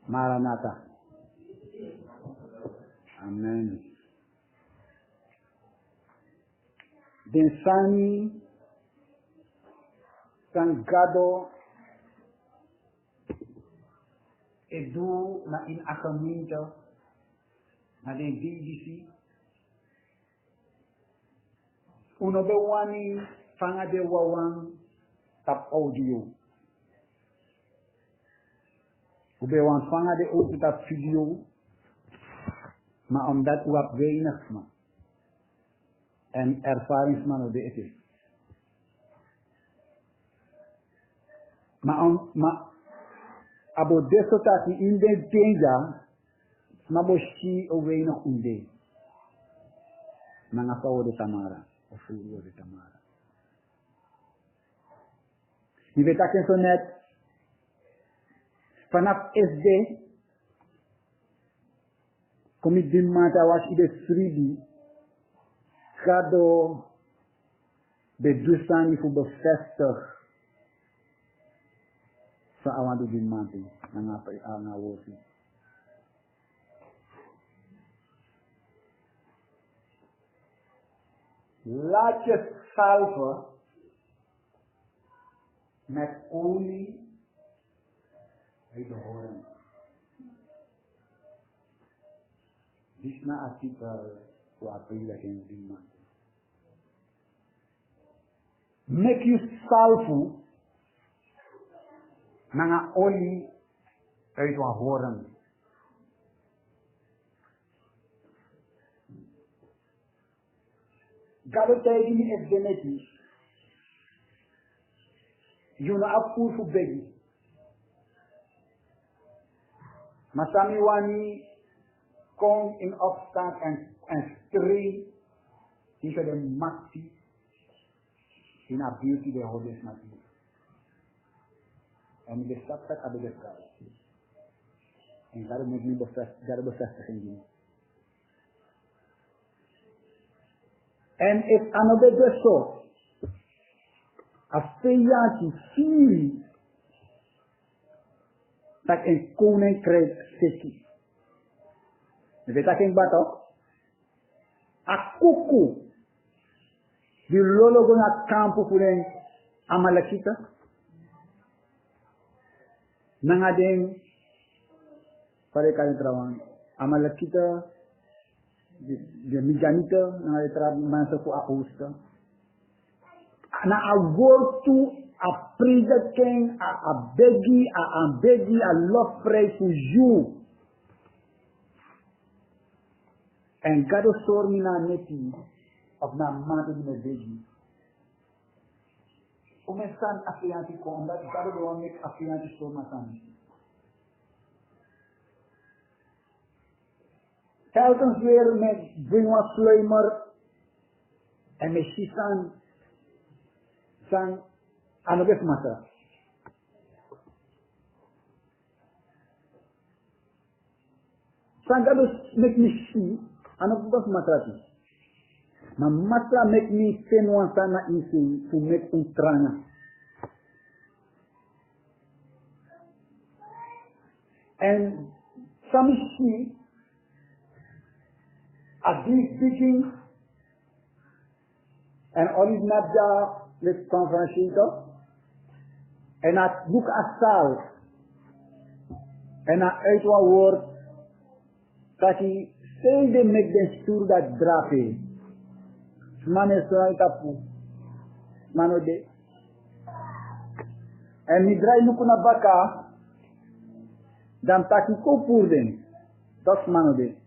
Maranatha. Amen. Den sani sangado edu na in akaminto na den BBC uno be wani fanga de wawan tap audio ube wan fanga de audio tap video maar omdat u op weinig man en ervaringsman op de het is. Maar abo deso dat in de denga maboshi o weinig unde. Nanga fawo de Tamara of furo de Tamara. Je weet dat zo net vanaf SD kom ik die maand was in de streven ga door de doelstelling voor bevestigd van aan die maand na woorden. Laat je zalven met olie uit de hoorn. Dit is na artikel voor april in die maand. Make you salvo na olie uit de hoorn. Galotei is genetisch. You know approve for baby. Masami wani kom in opstand en strijd tegen de maxi in haar beauty de hodes natuurlijk. En de stap dat hebben we gehad. En daarom moet je bevestiging doen. En if another person, als 2 jaar vier, dat een koninkrijk zit. Je weet dat geen bad ook? A kuku, die lolo go na kampo voor een Amalekita. Nanga den, pare kali trawan, Amalekita. De Mijanita, na letra mensen voor Augusta. Na a woord toe, a prediking, a begi, a love pray for you. En gado sormi na neti, of na mate di me begi. Ome san afianti ko, omdat gado doa mek afianti sorma san. Telkens weer met brengen sluimer en met shisan san anoges matra. San gabus make me see anoges matra ti. Ma matra make me senwa sana isi to make untrana. And some see a deep speaking en olive nadja met conferencito en het boek asal en het uitwa woord dat hij steeds met de stuur dat drape manes uit tapu manode en die draai nu kuna baka dan taki kopurden dat manode.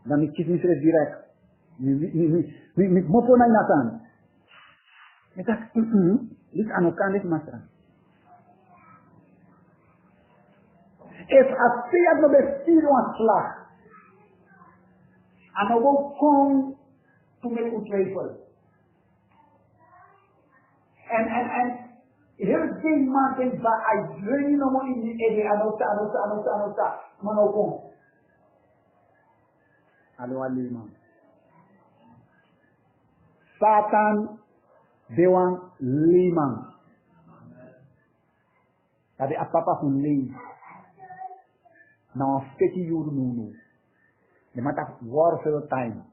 Dan ik kies niet direct. Ik moet voor mij nataan. Ik dacht, dit aan elkaar dit masra. If a fear no be still one slag, and I will come to make a trifle. And here big mountain, but I drain no more in the area. Anota, manopong. Alo aliman. Satan dewan liman. Kade a papa van lees. Nou een 40 uur nu. Je moet dat war veel time.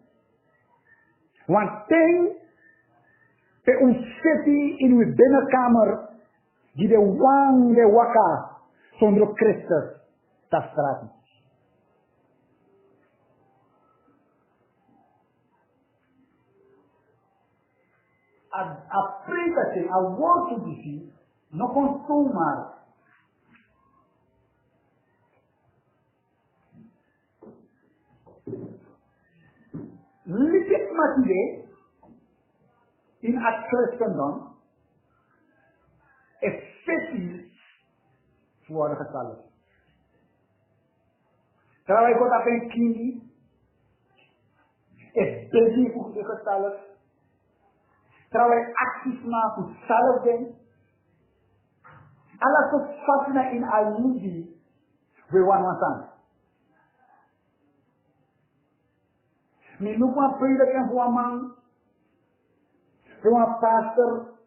Want ting pe un city in uw binnenkamer die de wang de waka zonder Christus dat straat. A prediking, a word to deceive, no consumar. Legitimately, in a Christendom, is fitting voor de getallen. Terwijl ik wat op een kindje, is busy voor de getallen. Terwijl ik acties maak voor zalving. Alles wat vastna in aludi, we want. Mi look one prediking voor een man, voor een pastor.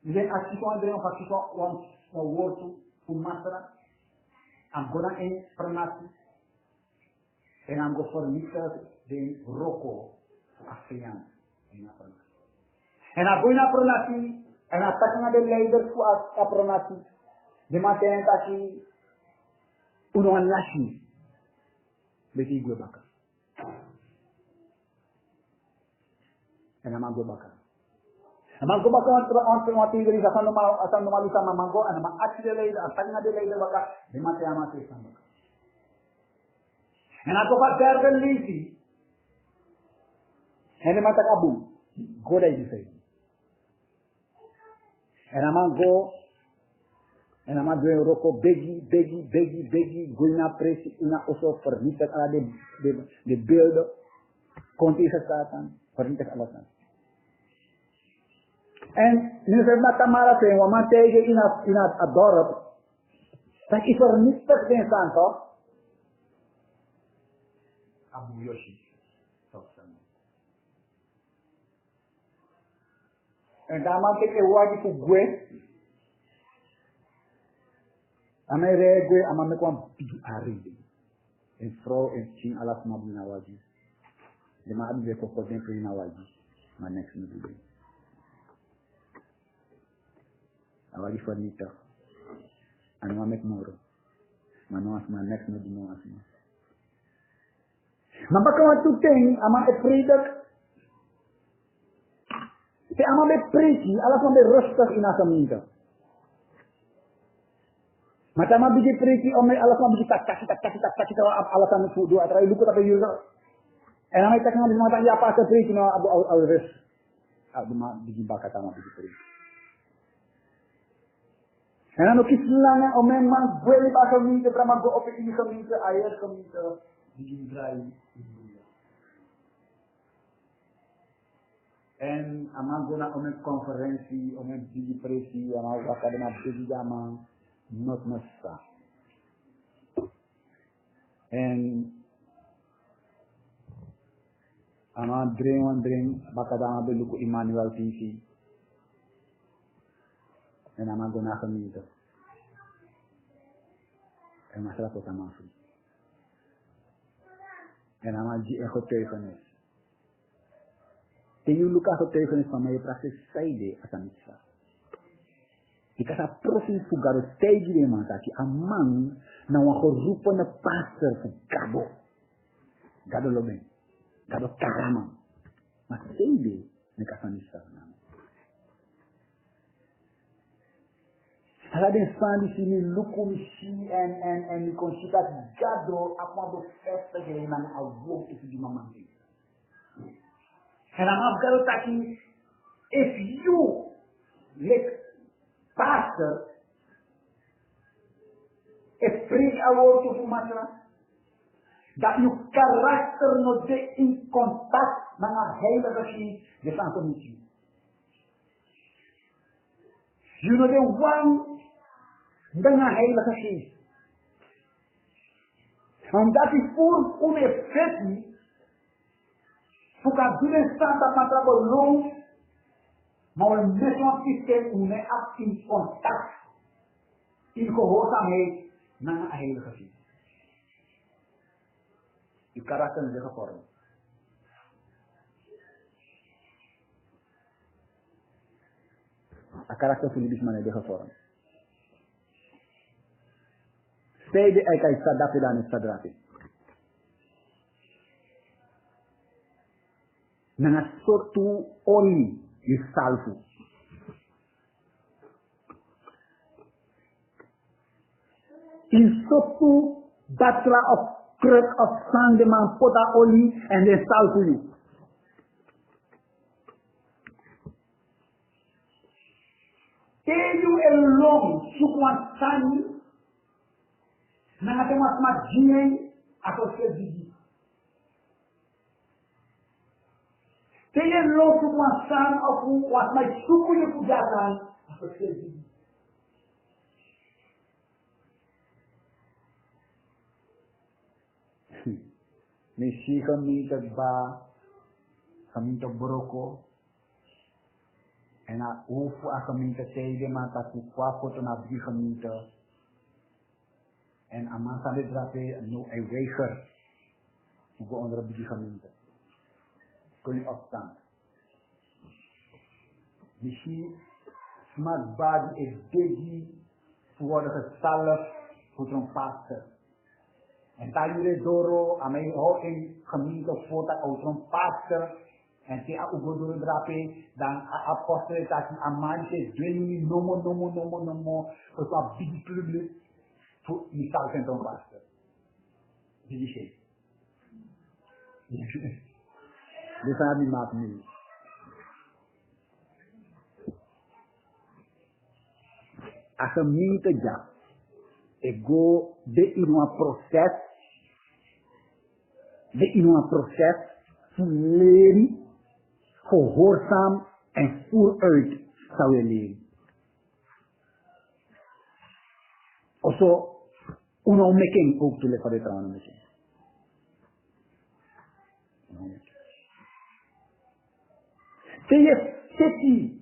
We zijn acties van de acties van woord voor masra. I'm gonna in pronati. En I'm going for little de roko Afriaan. En I'm going to pronati. En I'm talking de leiders voor pronati. De maten taki uno an lashi. Beti igwe baka. En I'm go baka. Mango baka on tigri asan normal sama mango and ma actually leader asan de leader baka de mate amate sama. En ako pa derben lisi. En de mata kabu. Go dai di say. En amango en ama do roko begi goina presi ina oso vernietig ala de beelden konti sa satan vernietig alles. En nu zijn we Tamara zijn, want man tegen in het dorp, dat is er niet te zijn staan, toch? Abu Yoshi, toch zijn. En daar man tegen wat ik gue, aan mij gue, aan mij kwam big aride. En vrouw en ching alas mabu na waji. De ma abi ko ko den pri na waji. Ma next no do. Awali furniture. And one make more. Manuas man next no do no asma. Mabaka wa tu ting ama e predik. Te ama be preki alas man be rustig in asamita. Mata ma bigi preki ome alas man bigi tak alas man fu do atrai luku ta be yuza. En ama tak man mata ya pa ka preki no abu al res. Abu ma bigi bakata ma bigi preki. En dan ook iets langer om mijn man gweli ba gemeente, brama go op in die gemeente, ayer gemeente, die draai. En ama go na om een conferentie, om een digipressie, ama wakade na bejama, not massa. En ama dreng, bakada ama beluku Emmanuel TV. En ama go na gemeente. En masalah pertama itu. En ama ji getuigenis. Tenho luka getuigenis van mij praktisch saide asamisa. Jika sa profil fugaro teji de mantaki amang na wa geroepen na pastor van Gado. Gado loben. Gado karama. Maar saide ne kasamisa na. Ela dançando se me lukumisi en me consiga gado a quando festa que ele não avô isso de mamãe. Ela não quero estar aqui. If you like pastor, if preach a word to fumatra, that you karakter no de in contact dengan heilige geest, je staat er niet. You know the one dengan heilige geest. Omdat die voor oneffectie, voor kan doen en staan dat maar trouwens loon, Maar we moeten een systeem hoe in contact, in gehoorzaamheid naar een heilige zin. Je karakter is gevormd. Het karakter van die man is gevormd. Spede eka is sadapi dan is sadrapi. Nanga sotu olie is zalven. In sotu batra of kruk of sand man pota olie en de zalven. Teju elong sukwan sani nanga temas mat jinen asosiye didi. Teju elong sukwan san of wat mai suku ye kujatan asosiye didi. Misi kami ba kami broko. En a ufu a gemeente tegen mata kukwa foto na drie gemeente. En a masa de drape no a weger. Hoe onder drie gemeente. Kun je opstaan. Misschien smaak bad is digi worden gezalfd voor zo'n pastor. En daar jullie doro aan mij hoor in gemeente foto over zo'n pastor. En si a ugodoro drape dan apostel dat amante dwelling nomo voor zo'n big publiek voor die zalving van pastor. Die is dit zijn die maat nu. Als een gemeente ja, ik go de in een proces voor leren. Gehoorzaam en vooruit zou je leren. Of zo, een opmerking ook te leggen voor dit trouwen misschien. Zie je city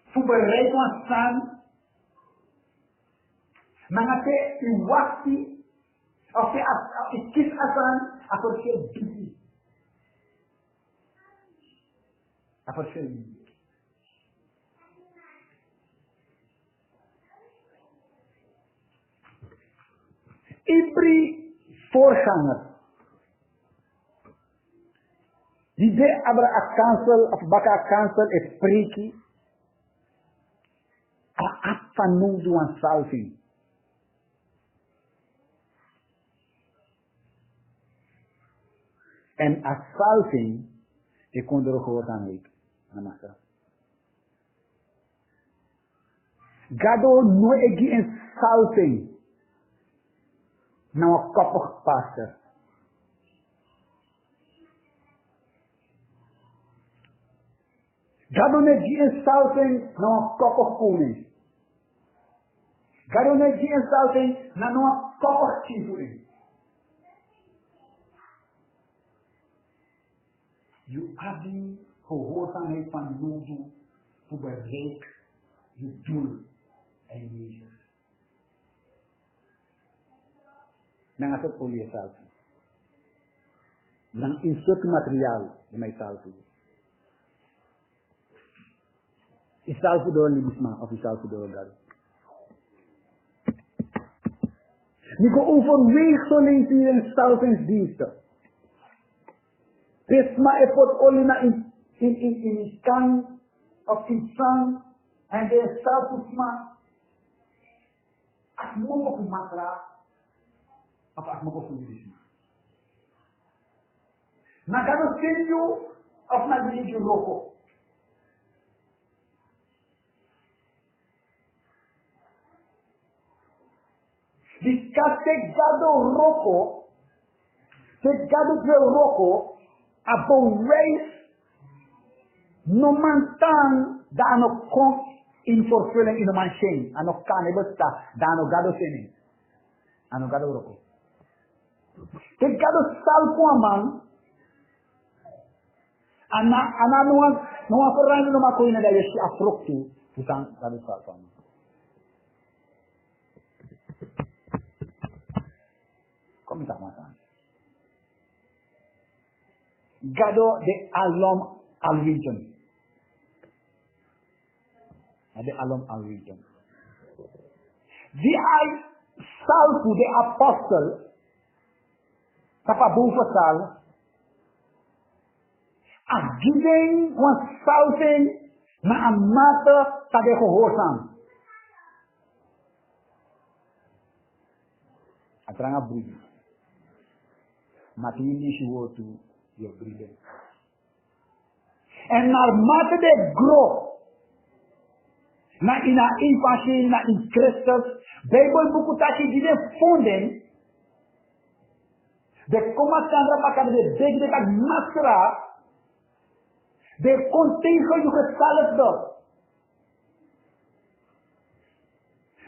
voor bereid van staan, maar je in wachtie, of je kies aan, als je busy. Iedere voorganger die de abra kansel of baka kansel is priki a afanu doen zalving. En a zalving ik kon er ook gehoord aan weten. Namasa. Gado no egi en zalving. Nou een koppig pastor. Gado no egi en zalving nou een koppig koning. Gado no egi en zalving nou een koppig chiefering. Je abdi gehoorzaamheid van nodig voor bereik je doel en Jezus. Dan gaat het olie zalven. Dan insert materiaal in mijn zalven. Is zalven door libisma of is zalven door God? Nico overweeg zo links hier in zalvingsdiensten. Pisma e pot olie na in kan of in sang en de zalvensma. As mo ko matra of as mo ko libisma. Na gado senyo of na biliju roko. Di kate gado roko, te gado dwe roko, abo race, no man tan, da ano kon in vervulling in de man shame, ano kan besta, da ano gado seni, ano gado roko. Te gado salpo man, Ana numa forrando numa coisa da este afrocto, putan sabe salvan. Como está matando? Gado de alom al region. De alom al region. Die ai salvo de apostel, tapa boven sal. A giving was salving na amata sa de gehoorzaam. Atranga breathing. Matindi shiwo to your breathing. En naar mate de grow. Na ina infancy na in Christus. Bible buku taki di de funding. De komat kandra pakade de beg de kag maskara. De contigo je gesalfd.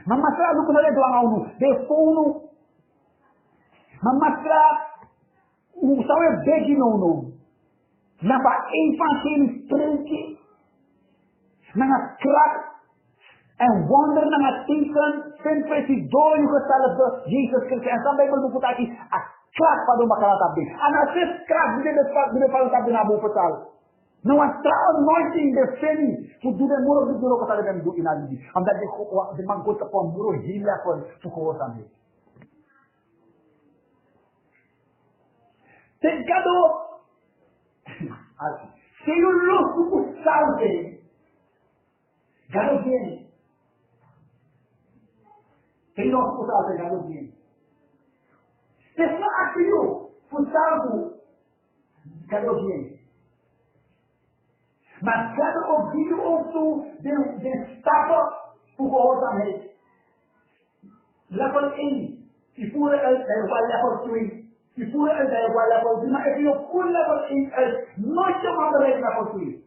Maar masra lu kuna de doang aunu. De fonu. Maar masra u sawe begi no. Na ba infantil spreken. Na crack en wonder na tinken. Sen presido je gesalfd. Jesus Christus. En some Bible boek taki a crack pa do makala tabi. En as this crack de pa tabi na boven taal. Não há anointing de femi que do demoro do duro que está do inali. Anda de mangota com muro hila com fuko também. Tecado. Se o louco por salve. Gado bien. Se o louco por salve gado bien. Se só aquilo por salvo gado bien. Mas cada ouvido ouço de estapa por corrosamente. Level 1, se for igual level 3, se for igual level 2, mas se eu for level 1, não chama de level 3.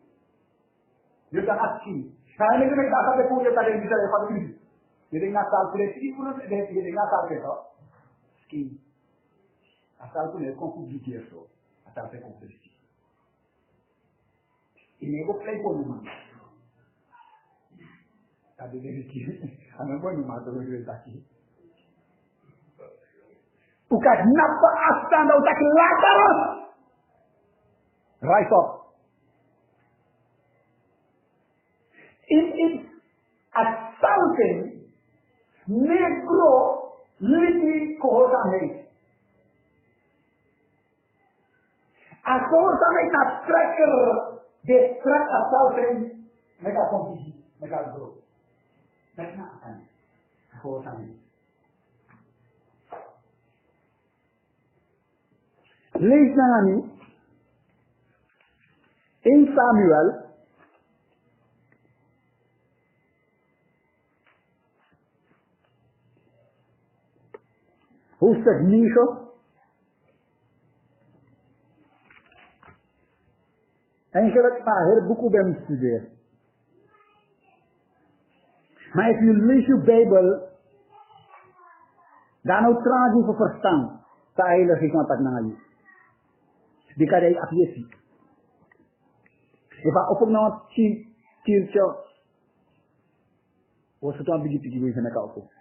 Eu estou aqui. Kalau ini kita sampai punya tadi bisa level 3. Jadi ngasal punya sih pun jadi ngasal kita. Ski. Asal punya konflik dia so. Asal punya konflik. Ini aku play pun memang. Tadi dari sini, anak pun memang tu dari tadi. Bukan napa asal dah tak latar. Rise up. In assalting negro liti kohorsamheid. Kohorsamheid na trekker. De strak assalting mereka kompetisi, mereka grow. Mereka akan kohorsamheid. Lees na ni 1 Samuel hoofdstuk 9 eigenlijk maar heel boek bij me studeren. Maar als je leest je Bijbel, dan ook traag voor verstand. Ta heilig is wat ik naar je. Die kan je afjezen. Je gaat op een tiertje. Wat het dan begint te doen in de koude.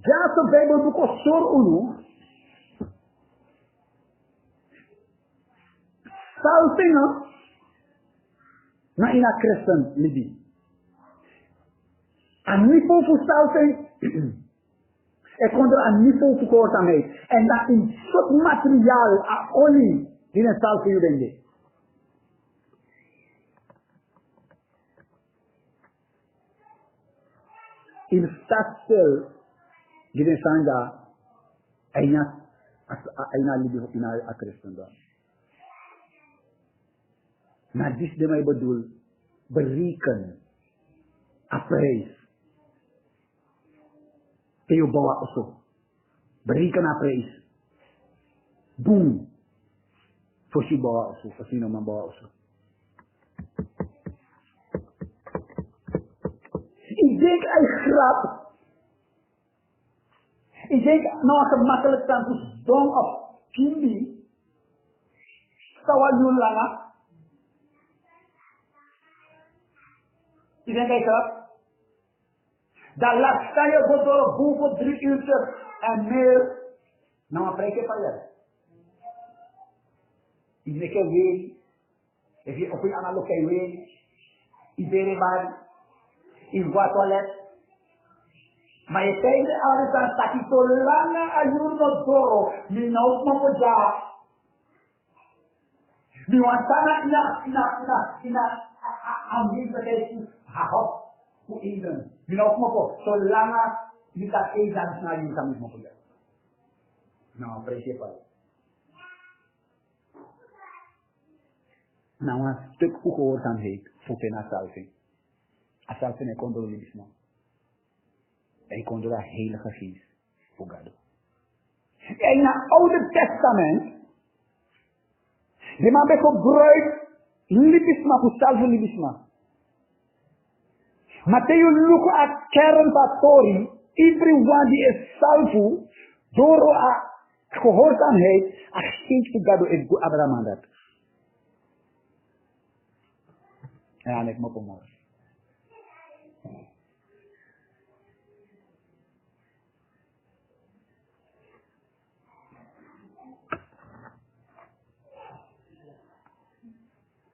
Ja, de Bijbel boek of sor unu. Zalving na ina Christen libi. Een niveau voor zalving. Er komt er een niveau voor gehoorzaamheid. En dat in soort materiaal, a olie, die een zalving brengt. In stadstel. Jadi sangga aina libi ina a Kristen dan. Na dis de may bedoel berikan appraise. Tayo bawa uso. Berikan appraise. Boom. Fosi bawa uso. Fosi naman bawa uso. Ik denk hij grap. Ik denk nou gemakkelijk dan dus dong of kimbi. Sawa langa. Ik denk hij grap. Dat laat staan je voor door boven 3 uur en meer. Nou maar preken van je. Ik denk hij weet. If je op een andere look weet. Ik ben er maar. In wat toilet. Maar je zei alles aan dat ik zo lang ayun no doro. Mi nou mo po ja. Mi wantana ina ambil begitu hahop ku ingen. Mi nou mo po so lang kita edan na yun kami mo po ja. Nou, principal. Nou, een stuk gehoorzaamheid voeten naar zalving. Als zalving kon door liefde. Hij kon door de Heilige Geest voor God. En in het Oude Testament, die man gebruikt libisma voor zalving libisma. Maar als je look at kern van Tori, everyone die is zalvu, door gehoorzaamheid, als steeds voor God is goed Abraham dat. Ja, ik moet morgen.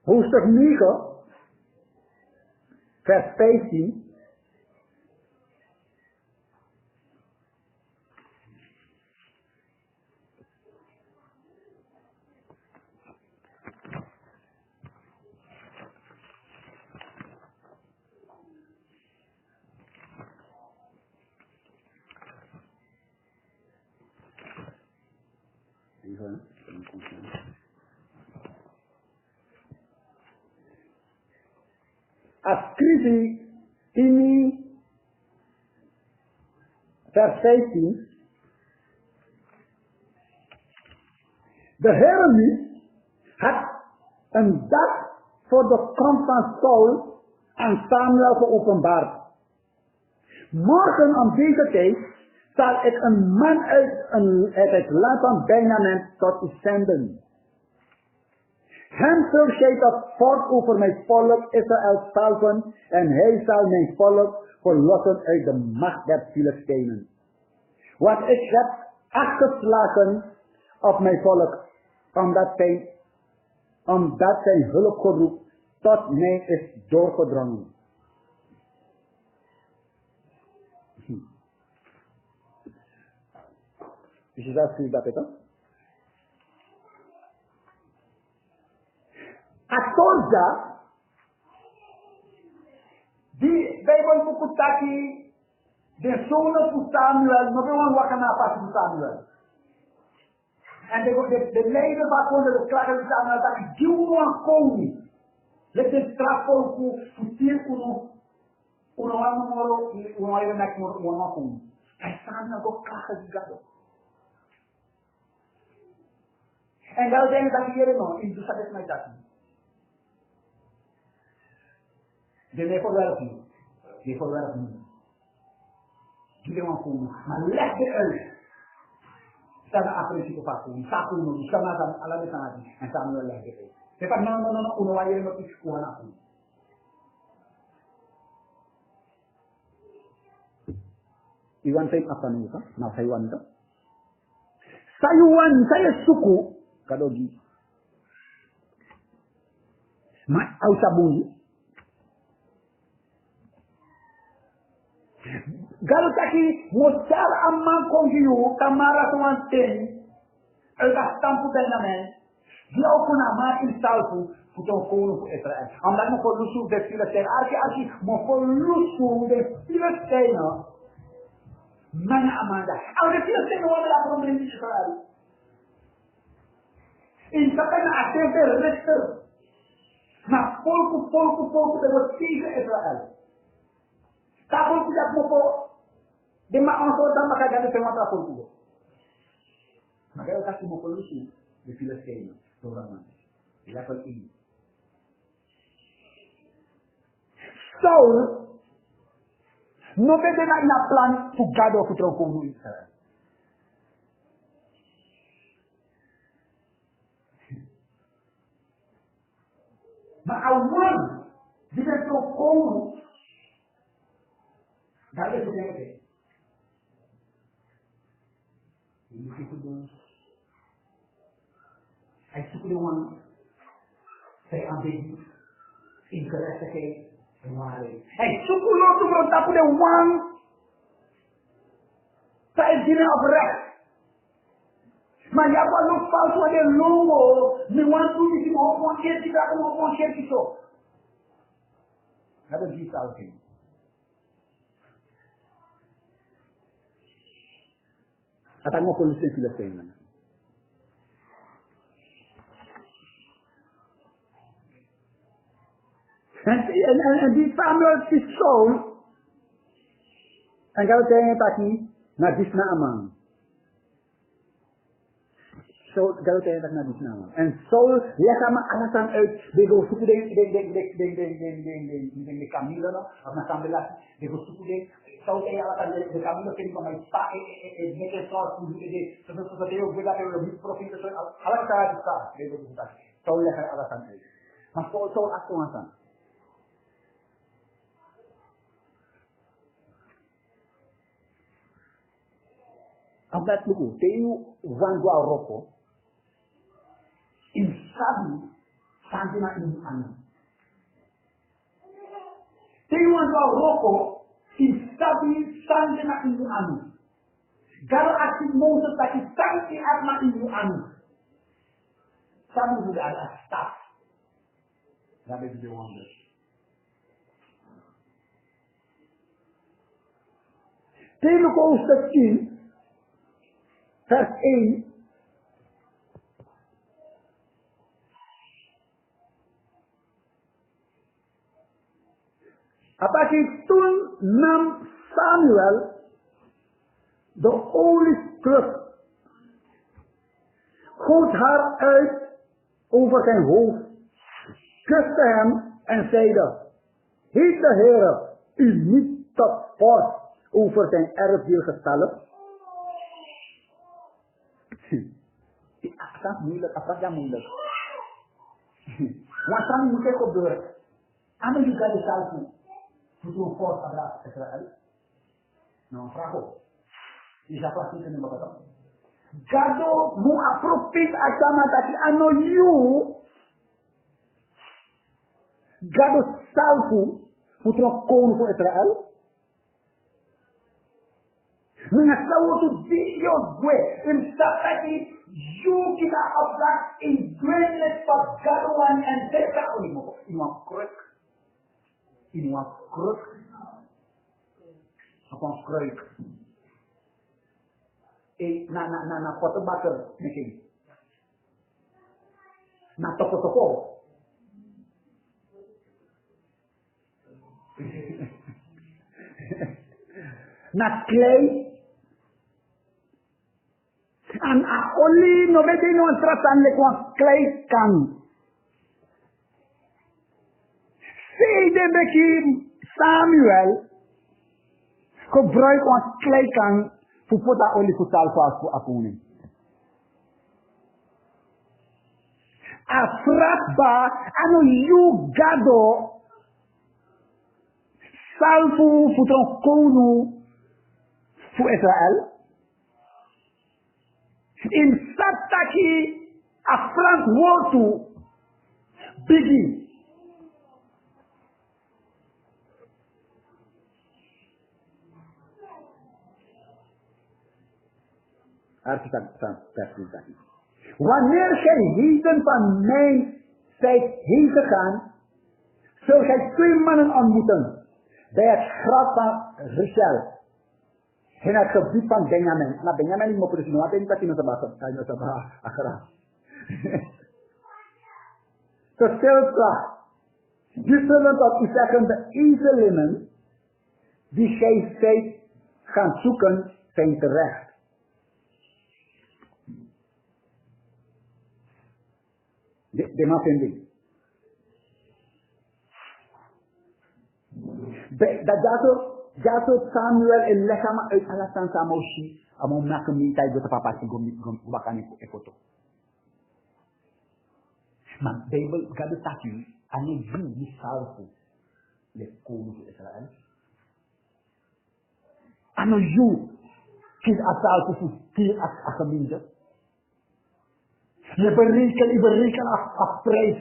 Hoofdstuk 9, vers 15. Ascrivi ini vers 15. De Heer nu had een dag voor de komst van Saul aan Samuel geopenbaard. Morgen om deze tijd zal ik een man uit het land van Benjamin tot u zenden. Hem zult gij tot voort over mijn volk Israël zalven en hij zal mijn volk verlossen uit de macht der Filistijnen. Want ik heb afgeslagen op mijn volk, omdat zijn hulpgeroep tot mij is doorgedrongen. Dus je zou dat het Atorza, die Bijbel Pukutaki, de zonen van Samuel, nog een wakana pas van Samuel. En de leider van de klagen van Samuel, dat ik duw aan koning. Let de strafvol voor tier uno lang moro, uno even nek moro koning. En Samuel go klagen die gado. En dat denk ik dat hier nog, in de stad is mij dat niet. De verwerping. Die verwerping. Die want komen. Maar leg het uit. Staan appreciëren op haar. Saku no. Sama sama ala sana. En samen leg het uit. Je kan no. Uno wanneer je iets kuha na kom. Iwan tayo apa nih kan? Nah sayuan itu. Sayuan saya suku kadogi. Ma au sabuni. Galu taki mostar amman kongiu kamara tuanten elka stampu dynamite dia opuna ma instalfu futon kono fu Israel amdan mo lusu de Filistijn arki mo lusu de Filistijn mana amanda au de Filistijn wala la problem di Israel in sakana atente rechter na polku de tegen Israel tapos tidak mo po di maonsor dan makagano sa mga tapos po. Magayon kasi mo po lusi di Filistijn sobrang level E. Saul No vede na plan fu gado fu tronco nu Israel. Ma awan di tronco nu gado fu tronco. Ay suku de wan say ambegi interesse ke wale. Ay suku lo tu bro tapu de wan say dine oprek. Ma ya pa lo falso de longo ni wan tu di mo pon cherti da mo pon cherti so. Nada di Zalving. Até uma coisa sem filha tem, né? En die Samuel is Saul, en kalau saya taki, nadis nama. Saul, kalau saya tak nadis nama. En Saul, dia sama alasan dia go suku de Camilo, no, apa sambil lagi, dia go suku de Saul kaya alasan de Camilo que como está que só suku de sesuatu dia bela que lebih profit so alasan kita, dia go suku. Saul dia alasan itu. Mas Saul aku alasan. Abad buku, tenho vango ao roko, insabi santina ini anu. Tenho vango ao roko, insabi santina ini anu. Kalau aksi Moses tadi santi arma ini anu. Sabu sudah ada staff. That is the wonder. Tenho com o vers 1. Apalagi toen nam Samuel de oliekruik, goot haar uit over zijn hoofd, kuste hem en zeide, heeft de Heere u niet tot vorst over zijn erfdeel gesteld? Aksa moeilijk, aksa moeilijk. Wat kan je kijken op de werk? Ano juga di salku? Butuh force adalah Israel. Nou, vraag op. Di siapa sih yang berkata? Gado mu apropis agama tadi ano you? Gado salku putra kono ko Israel? Mengasawa tu Dios gue, imsakati you kita oblak in greatness paggaluan and teka mo imam krek apa krek na foto bakar mungkin na toko na clay an olie no vede non trattare con clay can sei de beki Samuel gebruik ons clay can fu pota olie fu salfa fu apune afraba ano yugado salfu fu tronconu fu Israel in Sataki a Frank Wortu Biggie. Wanneer gij heden van mij zijt heen gegaan, zult gij 2 mannen ontmoeten bij het graf van Rachel. In het gebied van Benjamin. Nou, Benjamin is mogen dus nog altijd niet dat hij nog achteraan. Zo stel vraag. Die zullen tot u zeggen, de ezelinnen die gij zijt gaan zoeken, zijn terecht. De man vindt dat Jato Samuel en lekama uit alasan sa moshi among nakamintay do tapapasi gumbakan e foto. Man Bible gado taki ani ni salvo le kono de Israel. Ano you kis asal tu ki akaminda. Iberikan a prijs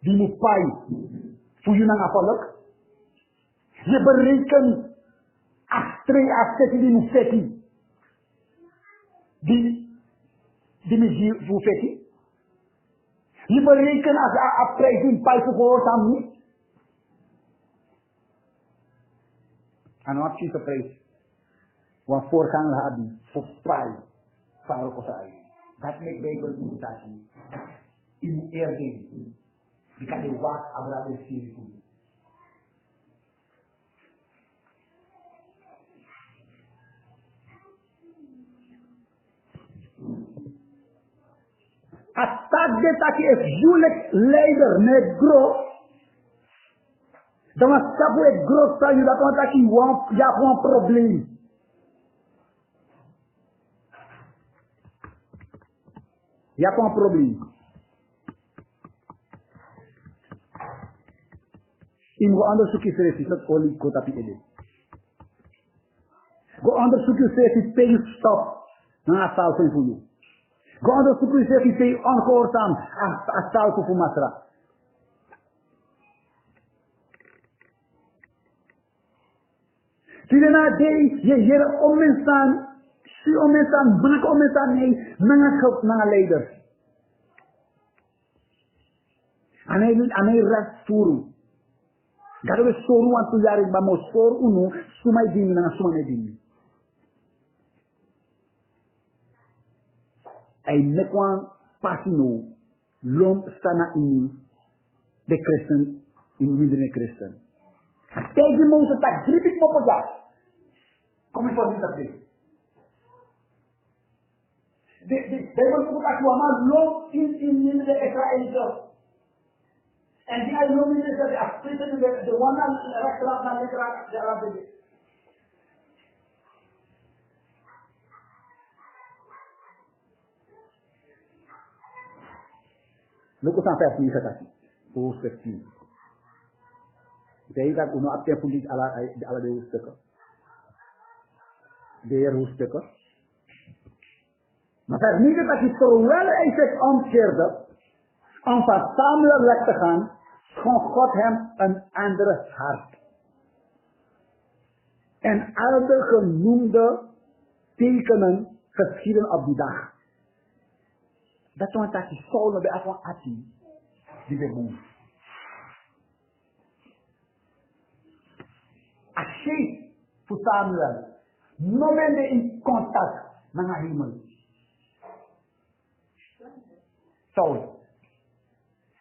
die moet pai voor je nang apolok. Je bereken astrei aspecten die moet feti. Die moet voor feti. Je bereken als a prijs die pai voor aan niet. En wat is de prijs? Want voorgang hebben voor pai voor kosai. Dat make Bible mutasi. In eerding. Jika dia buat Abraham sendiri pun. Atak dia tak is julek leider negro. Dan sabu ek groot sa yuda kon taki ya een probleem. Ya een probleem. In go onderzoek is er dat olie ko tapi ede. Go onderzoek is er pay stop na zalving voor jou. Go onderzoek is er pay ongehoorzaam a zalving voor masra. Tirena dei je hier om mensen, si om mensen, blik om mensen nee, na leiders. Anei rest voeren. Gado we soru want to yari ba mo soru unu sumai dimi na sumai dimi. Ay nekwan pasino lom sana ini de Christen in midden Christen. Tegi mo sa tak gripit mo po ja. Come for this update. They will put at one lom in the Israel. En die alumni is dat de afsplitting de one rechteraf naar linkeraf de Arabische. Look at vers 9 tadi. Vers 10. Jadi dat uno apte pundi ala de usteka. De usteka. Maar vers 9 tadi terwijl hij zich omkeerde om van Samuel weg te gaan, schonk God hem een andere hart. En al de genoemde tekenen geschieden op die dag. Dat was dat die Saul bij afwan ati die we doen. Als je voor Samuel no bende in contact met de hemel. Saul.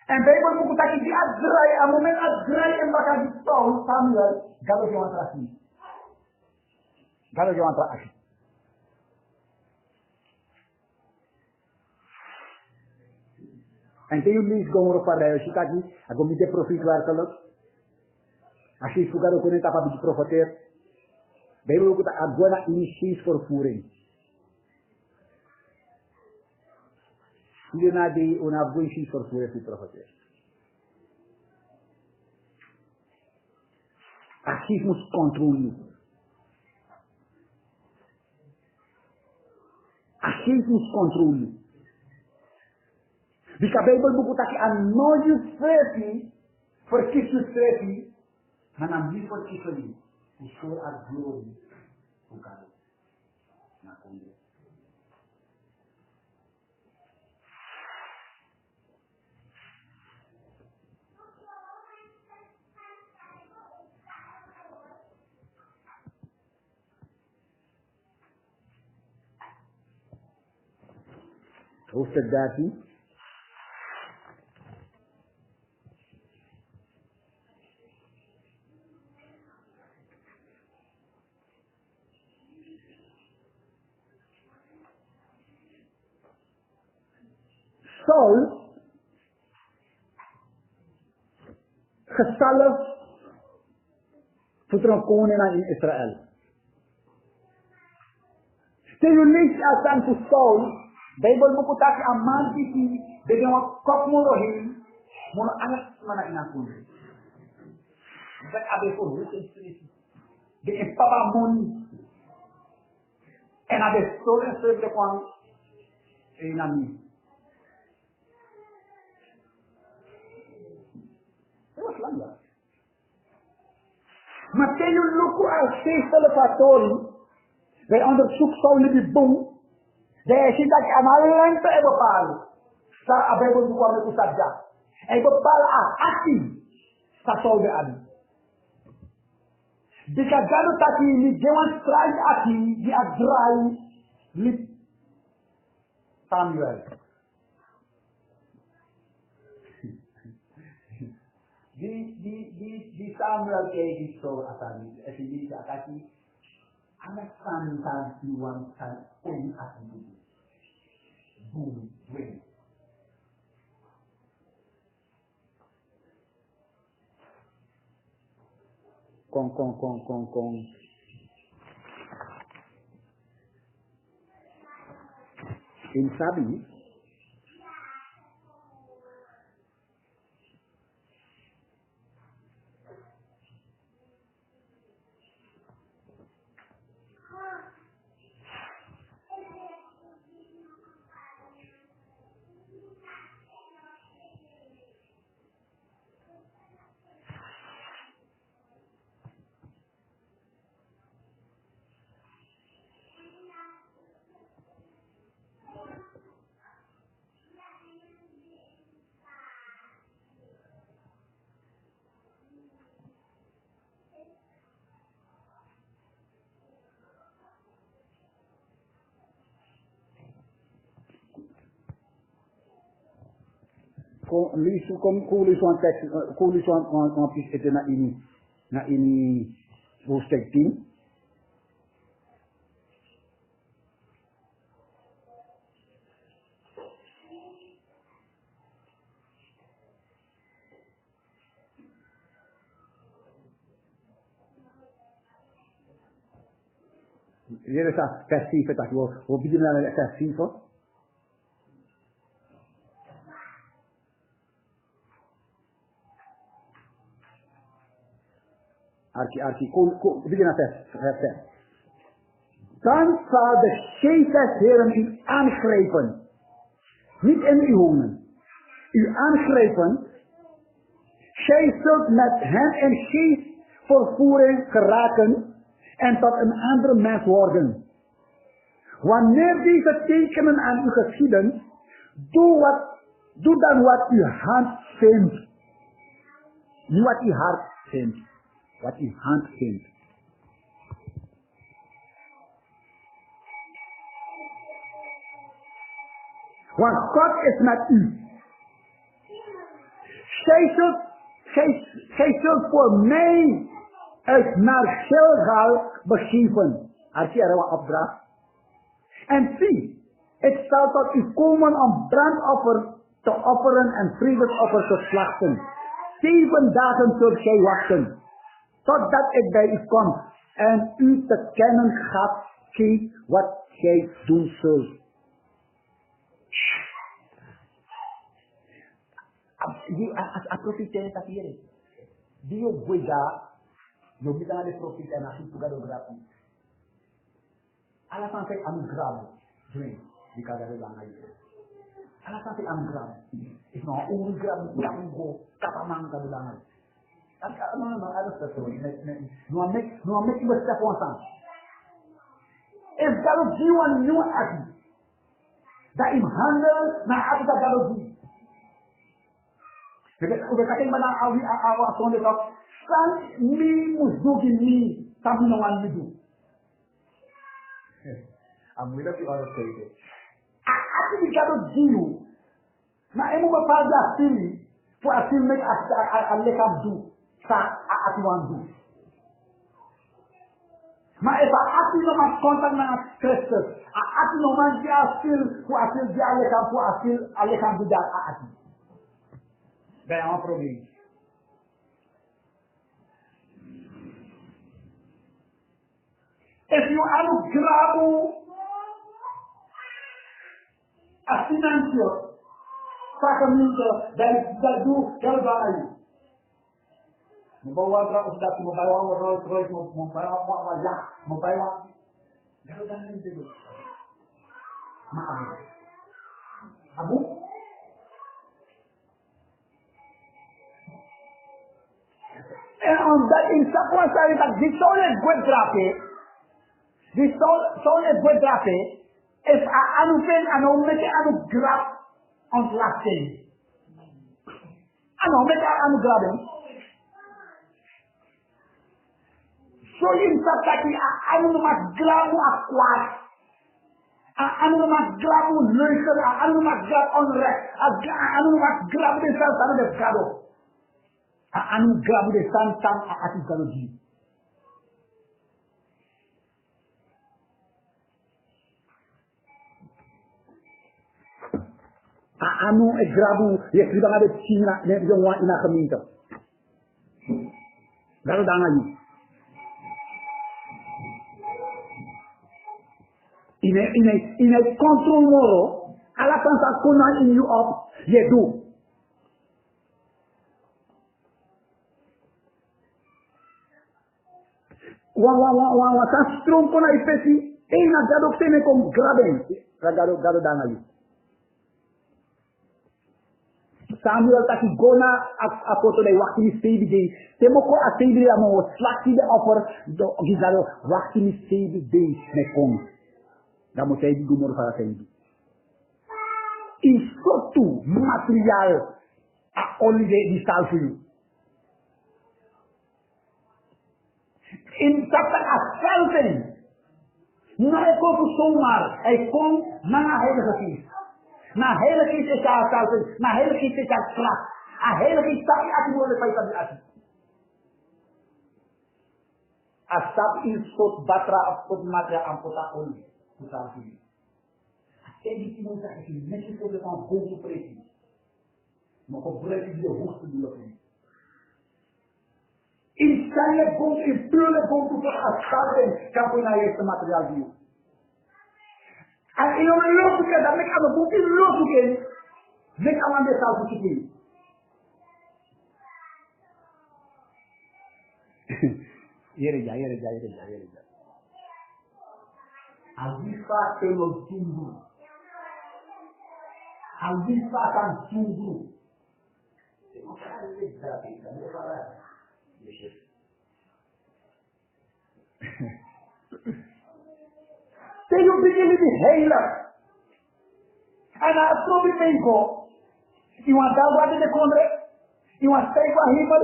En Bijbel moet dat die uitdraaien, aan het moment uitdraaien en wat die Saul, Samuel, galo je want rasie. Galo je want rasie. En toen lees gewoon op de Chicago, ik kom niet de profeet werkelijk. Als je vroeger ook niet apa die profeteer, Bijbel ook dat agora initiërs vervoering. Hierna die onafgoedjes vervoeren die profeteer. Als moet controleren. Als moet controleren. Di Bijbel buku taki anoju strefi, verkies je strefi, maar dan niet verkies je niet. Usul at glory, bukan. Na konde. Hoofdstuk 13. Saul, gezalfd putra koning in Israel. Steyu lees asan ku Saul, Bible mo putaki aman kiti, bigyan mo kop mo rohin, mo anak mana inakun. But abe ko written street. The papa money. And abe story serve the one enemy. It was like that. Matthew look at faithful pastorie. Wij onderzoeken zo niet boom. Daar is dat aan alleen te bepalen. Daar abebo bukan met usabja. En bepaal actie. Dat zou de aan. Jika gado taki ni demonstrate actie die adrai lip Samuel. Di Samuel kayak gitu asal ini akati anak santan iwan san pun asal boom win. Kong. In sabi kulisuan teks, kulisuan ngapis itu na ini hoofdstuk 10. Hier is dat vers 7, dat we beginnen met vers 7. Arki, begin naar vers 6. Dan zal de geest des Heeren u aangrijpen, niet in uw honen, u aangrijpen, gij zult met hen in geest vervoering geraken en tot een andere mens worden. Wanneer deze tekenen aan u geschieden, doe dan wat uw hand vindt. Niet wat uw hart vindt. Wat uw hand vindt. Want God is met u. Gij zult voor mij uit naar Gilgal begeven. Als je er wat opdracht. En zie, ik zal tot u komen om brandoffer te offeren en vredesoffer te slachten. 7 dagen zult gij wachten. Totdat ik bij u kom en u te kennen geef wat gij doen zult. A profecia está aqui. Dio guida, yo me dan de profeta na su lugar de gracia. Ala sampai anugerah, dream di kada de lana itu. Ala sampai anugerah. Itu no anugerah yang go katamang kada lana. Não era pessoa, não é que você está pensando. Esse garotinho é nenhum aqui. Da imhanda na água da garotinho. Você tem que mandar a ação de Deus. San mi musdugi mi, sabe não há medo. A mulher que olha para ele. Aqui de garotinho, na época faz assim, foi assim mesmo a lecabdu. Sa atuandu. Mas essa ati não mais conta na Cristo. A ati não mais dia asil, o asil dia alekam, o asil alekam dia a ati. Bem, é um problema. If you anugrabu assinancio, sacramento, da do trabalho. Membawa berapa sudah membawa Rolls Royce, membawa wajah, membawa garuda itu. Maaf. Abu. And on that in Sapua side that the solid good drape, the solid good drape, if I anupen and I'll make it grab on last day. And I'll make it grabbing. So in Sapaki, I don't know grab aquat. I don't know grab listen, I don't know grab on rest, I don't know grab the self and the gado. Anu grab the sun ati galoji. Anu grabu ye kriba ngade china ne yo wa ina gemeente. Galo danga yi. Ine control moro ala kansa kona in you up ye do. Wa kan strong kona ipesi na gado tene kom graben gado dangali Samuel taki gona apoto dai waktu ni sebi dei temoko a sebi amo slaki de offer do gizalo waktu ni sebi dei me kom da mo sebi gumor fara sebi isotu material a olie di salving in chapter of zalving. Na eko ku somar, kon na heilige kies. Na heilige kies is ja zalving, na heilige kies is ja klap. A heilige kies tak ati mo le paita ati. Asap in sot batra of matra ampota oli, ku zalving. Edi mo sa ati, neki ko le kan gogo presi. Mo ko breki de hoogste doel. In zijn komt in pure komt tot afschaffen, kan je naar eerste materiaal doen. En in een logica, dan ik aan de boek in logica, ik aan de zelf te doen. Hier. Alvifa pelo tundu. Alvifa kan tundu. Eu não quero ver isso aqui, não vou falar. Tem begin de heiler. En als het niet go, iemand daar de kondre, iemand steekt waar himmel,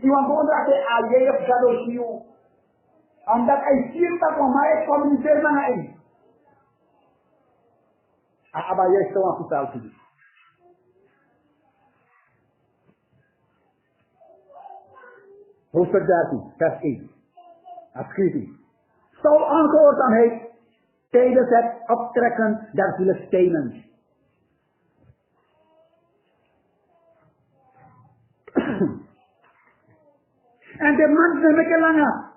iemand kondre te alje op gadoshiu. Omdat hij ziet dat voor mij communiceert met hij. Aber jij is zo aan het doen. Hoofdstuk 13, vers 1. Afschuwing. Saul ongehoorzaamheid tijdens het optrekken der Filistijnen. En de mensen met langer.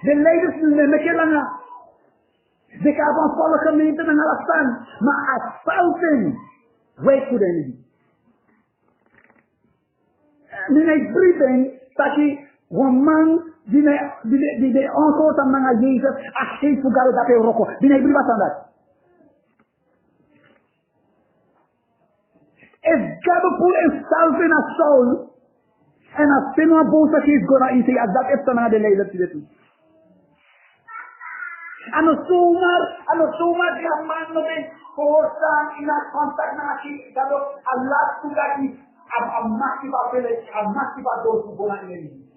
De leiders met langer. Ze gaven volle gemeenten en alles staan. Maar als fouten, wij kunnen niet. Nu ik brieven, dat je een man die ongehoord aan mga Jezus, als geen fugado dat hij roko. Die ik brieven aan dat. If God put a Zalving as Saul, en als Pino boos dat is gonna eat, als dat heeft dan naar de leider te doen. En als zomaar die man nog eens voorstaan in het contact naar je, dat ook Allah toegaat a massiva village, a massiva doos voor gonna in.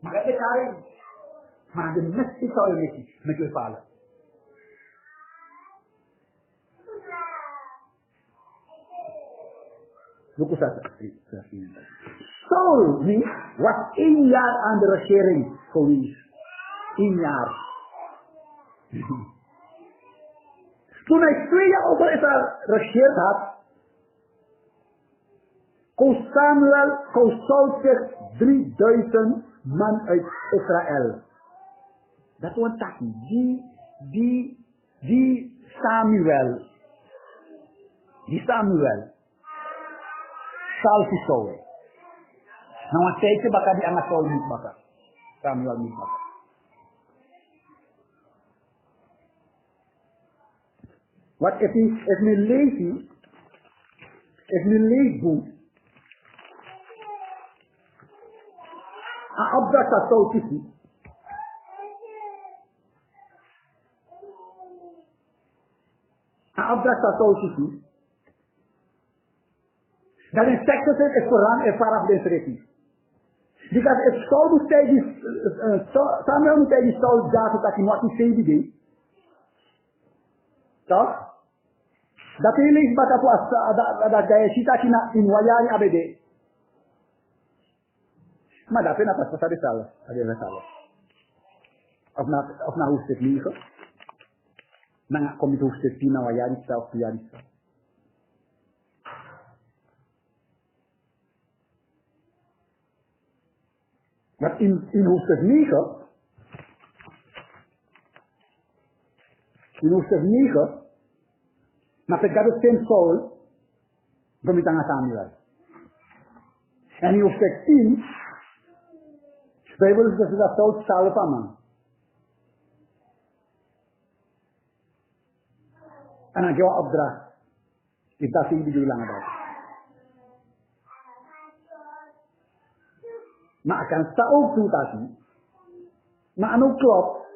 Maar dat is daarin. Maar de messie zou je niet met je vader. Saul was 1 jaar aan de regering geweest. 1 jaar. Toen hij 2 jaar over Israël regeerd had, koos Saul zich 3000 man uit Israël. Dat was een takkie. Die Samuel. Salfi Saul. Nou, een tijdje baka die aan Saul niet baka. Samuel niet baka. Wat if me leesboek, een opdracht dat Saul kiezen. Een opdracht dat Saul kiezen. Dat in Texas is vooraan en vanaf deze richting. Because if Saul moet tegen Samuel moet tegen Saul zaten dat hij wat hij zei die. Toch? Dat hij leest wat dat hij ziet dat hij in wajari abede. Maar dat is pas pas de saal. Of na hoofdstuk 9. Dan kom je hoofdstuk 10 naar wajari zelf te jari zelf. Maar in hoofdstuk 9, maar het gaat het zijn Saul, dan moet je Samuel. En in hoofdstuk 10, Bijbel is dat Saul zalven man. En dan jouw opdracht, is dat die bedoeling dat. Maar ik kan sta ook doen dat niet. Maar aan ook klopt.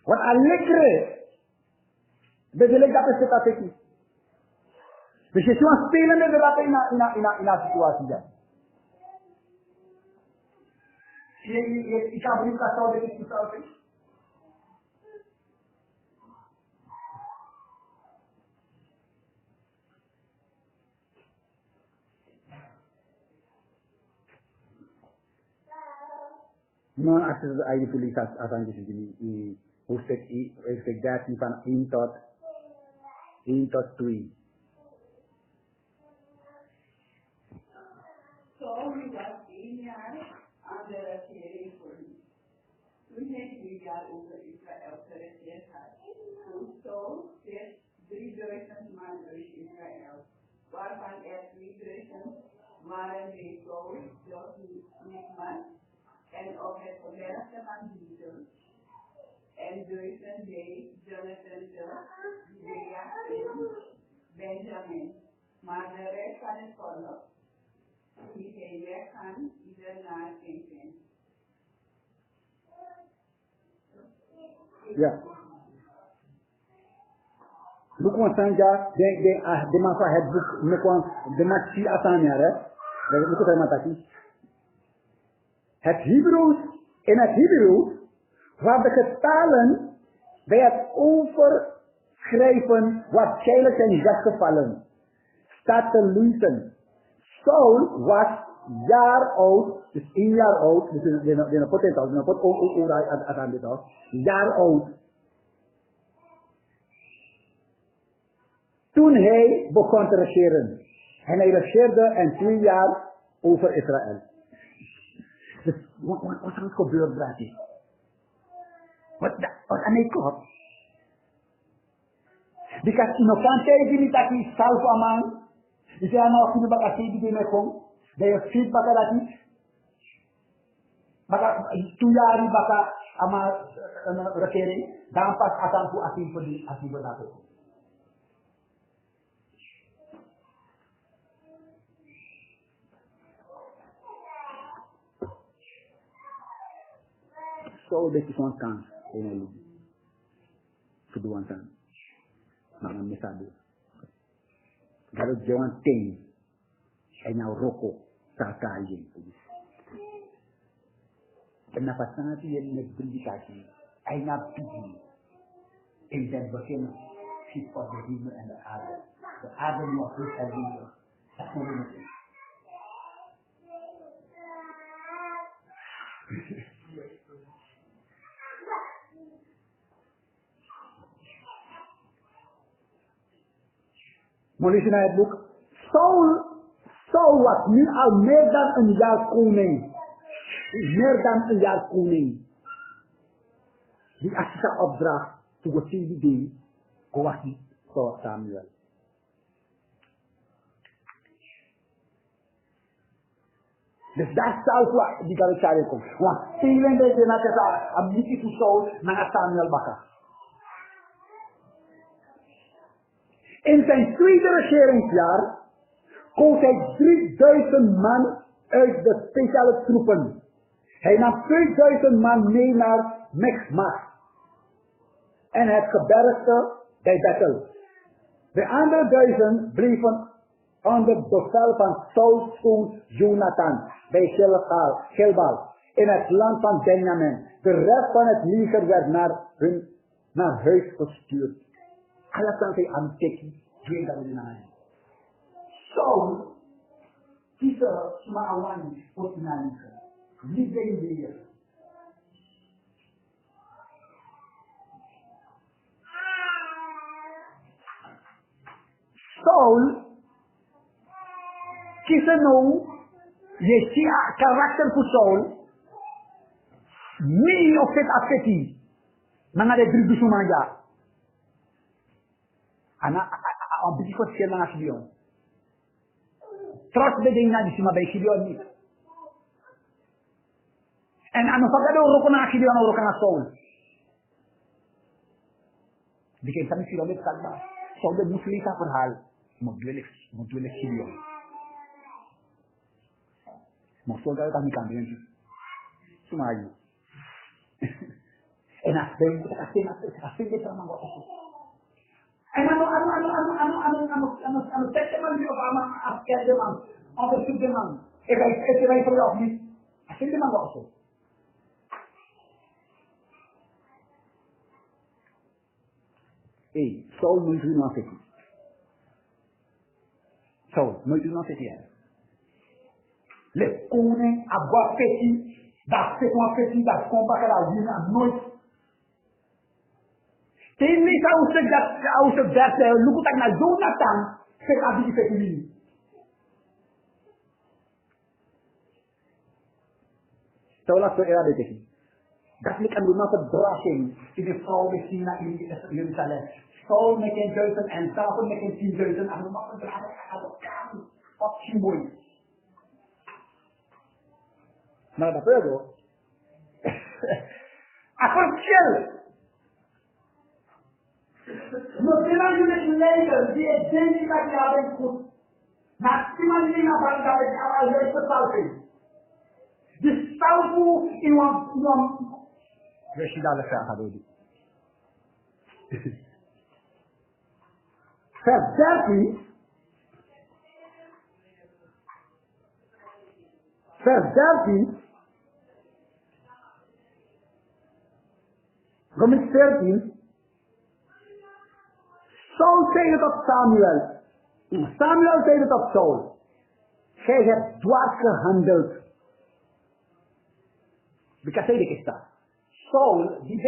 Wat een lekkere. Bedoel dat is dat ik niet. Dus je zou spelen met dat in een situatie. Ja. Ik kan niet dat zou dit niet zou. No, als het eigenlijk als aan die hoofdstuk 13 van 1 tot 2. Saul was 1 jaar aan de regering voor hem. Toen hij 3 jaar over Israël geregeerd had, toen Saul 3000 man uit Israël, waarvan er 2000 waren bij Saul, niet man. En op het gebergte van Deze, en 1000 bij Jonathan, Judea en Benjamin. Maar de rest van het volk, die hij weggaan, ieder naar zijn zin. Ja. Boek van Sanja, de man van het boek, de man zie Asania, hè? Dat is ook een in het Hebreeuws, waar de getalen bij het overschrijven waarschijnlijk zijn weggevallen, staat te lezen. Saul was jaar oud, dus 1 jaar oud, dus de potentieel, de pot jaar oud. Toen hij begon te regeren. En hij regeerde en 2 jaar over Israël. Dus wat er gebeurd, braatje? Wat aan mij klopt? Because in een tijd die dat is zelf aan man, die zijn nou kunnen bakasje die mee komt, dat je fiets baka dat niet. Baka 2 jaar die baka ama een regering, dan pas asan voor asin voor die asin voor dat. Zo dat je zo'n kans in een leven. Verdoen aan. Maar dan mis dat. Dat is jouw teen. En jouw roko. Kakaien. En na pasanati je met predikatie. En na bidden. In het begin schiet God de hemel en de aarde. De aarde moet goed en leven. Dat moet je niet. Maar lees je naar het boek. Saul was nu al meer dan een jaar koning. meer dan een jaar koning. Die Asisa opdracht, toen we die deed, was die voor Samuel. Dus daar zou ik die Galatasaray komen. Want Steven deze na kata, amniki tu Saul, na Samuel baka. In zijn tweede regeringsjaar koos hij 3000 man uit de speciale troepen. Hij nam 2000 man mee naar Mechmas en het gebergte bij Bethel. De andere 1000 bleven onder bevel van Saul's zoon Jonathan bij Gilgal in het land van Benjamin. De rest van het leger werd naar huis gestuurd. Alles kan hij aantekenen. Geen dat we naar Saul kies maar alleen voor die mensen. Niet bij weer. Saul kiezen nou je ziet karakter voor Saul niet of het afzeti maar de drie bezoeken ja ana een beetje voor schelen naar Gideon trots de dingen die ze maar bij Gideon niet en aan de vakado roken naar Gideon roken naar Saul die kan dan Gideon met kalma Saul de muslima verhaal moet duel Gideon maar Saul dat niet kan doen Sumayu en als dit dan wat en aan tekst man die op aan afkerde man onderzoek de man ik weet voor jou niet als dit man wat zo Saul nooit doen als ik Saul nooit doen als ik le koning agua petit dat c'est un petit dat combat que la vie n'a nooit Tien niet als ze dat lukt naar Jonathan, zegt aan die familie. Zo laat ze eerder zeggen. Dat ligt aan de verdraging in de vrouw met China in Jeruzalem. Saul met een 1000 en Zalving met een 10.000 aan de verdraging aan elkaar. Wat symbool. Maar dat is wel. Afgezien. Mestilah jullie leiden die identiteit hebben goed. Maar iemand die naar buiten gaat met al deze salving. De salvo in een wees je daar de vraag aan doen. Vers 13. Vers 13. Romans 14. Saul zei het op Samuel. Samuel zei het op Saul. Gij hebt dwars gehandeld. Because hij is dat. Saul, die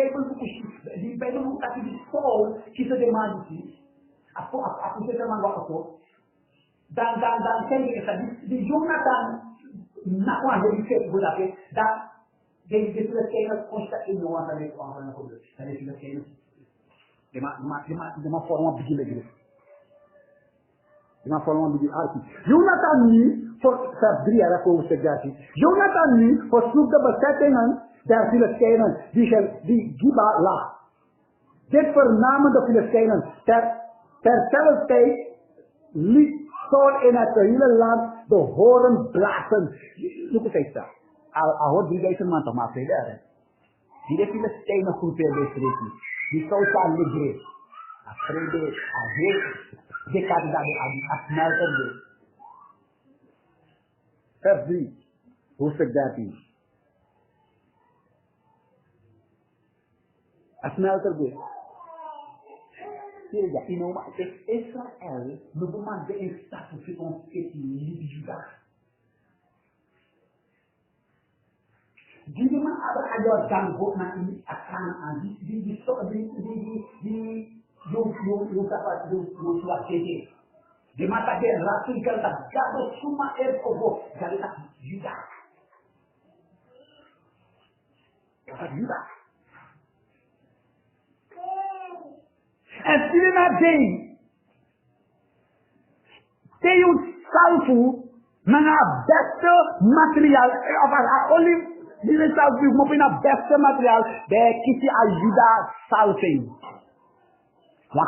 Bijbel moet dat die Saul kiezen de man die. Als je de man wat ook. Dan zei hij dat die Jonathan na kwam hij die voor dat dan deze Filistijnen constant in Johan van het aan van de Filistijnen. De ma forma beginnen. De ma forma beginnen arti. Jonathan nu voor vers 3 era hoofdstuk 13. Jonathan nu verzoekt de bezettingen der Filistijnen die Giba lag. Dit vernamen de Filistijnen terzelfde tijd liet Saul in het hele land de hoorn blazen. Look at this. I hoort 3000 man toch maar verder. Die de Filistijnen goed beschreven. Die Saul zal liggen. Aprende a ver de cada a smelter. Vers 3. Hoofdstuk 13. A smelter. Seja, e não Israel não vou mais ver em status de livre de Judá. Jadi mana ada ganggu nanti akan di suatu jadi. Di mata dia rasul kalau tak jatuh semua kobo jadi tak Judá. Dat Juda. En zie naar Deze. Deze zalven naar beste materiaal. Of als olie. Die zalven moet je naar beste materiaal. Bij kies als Juda zalving. Wat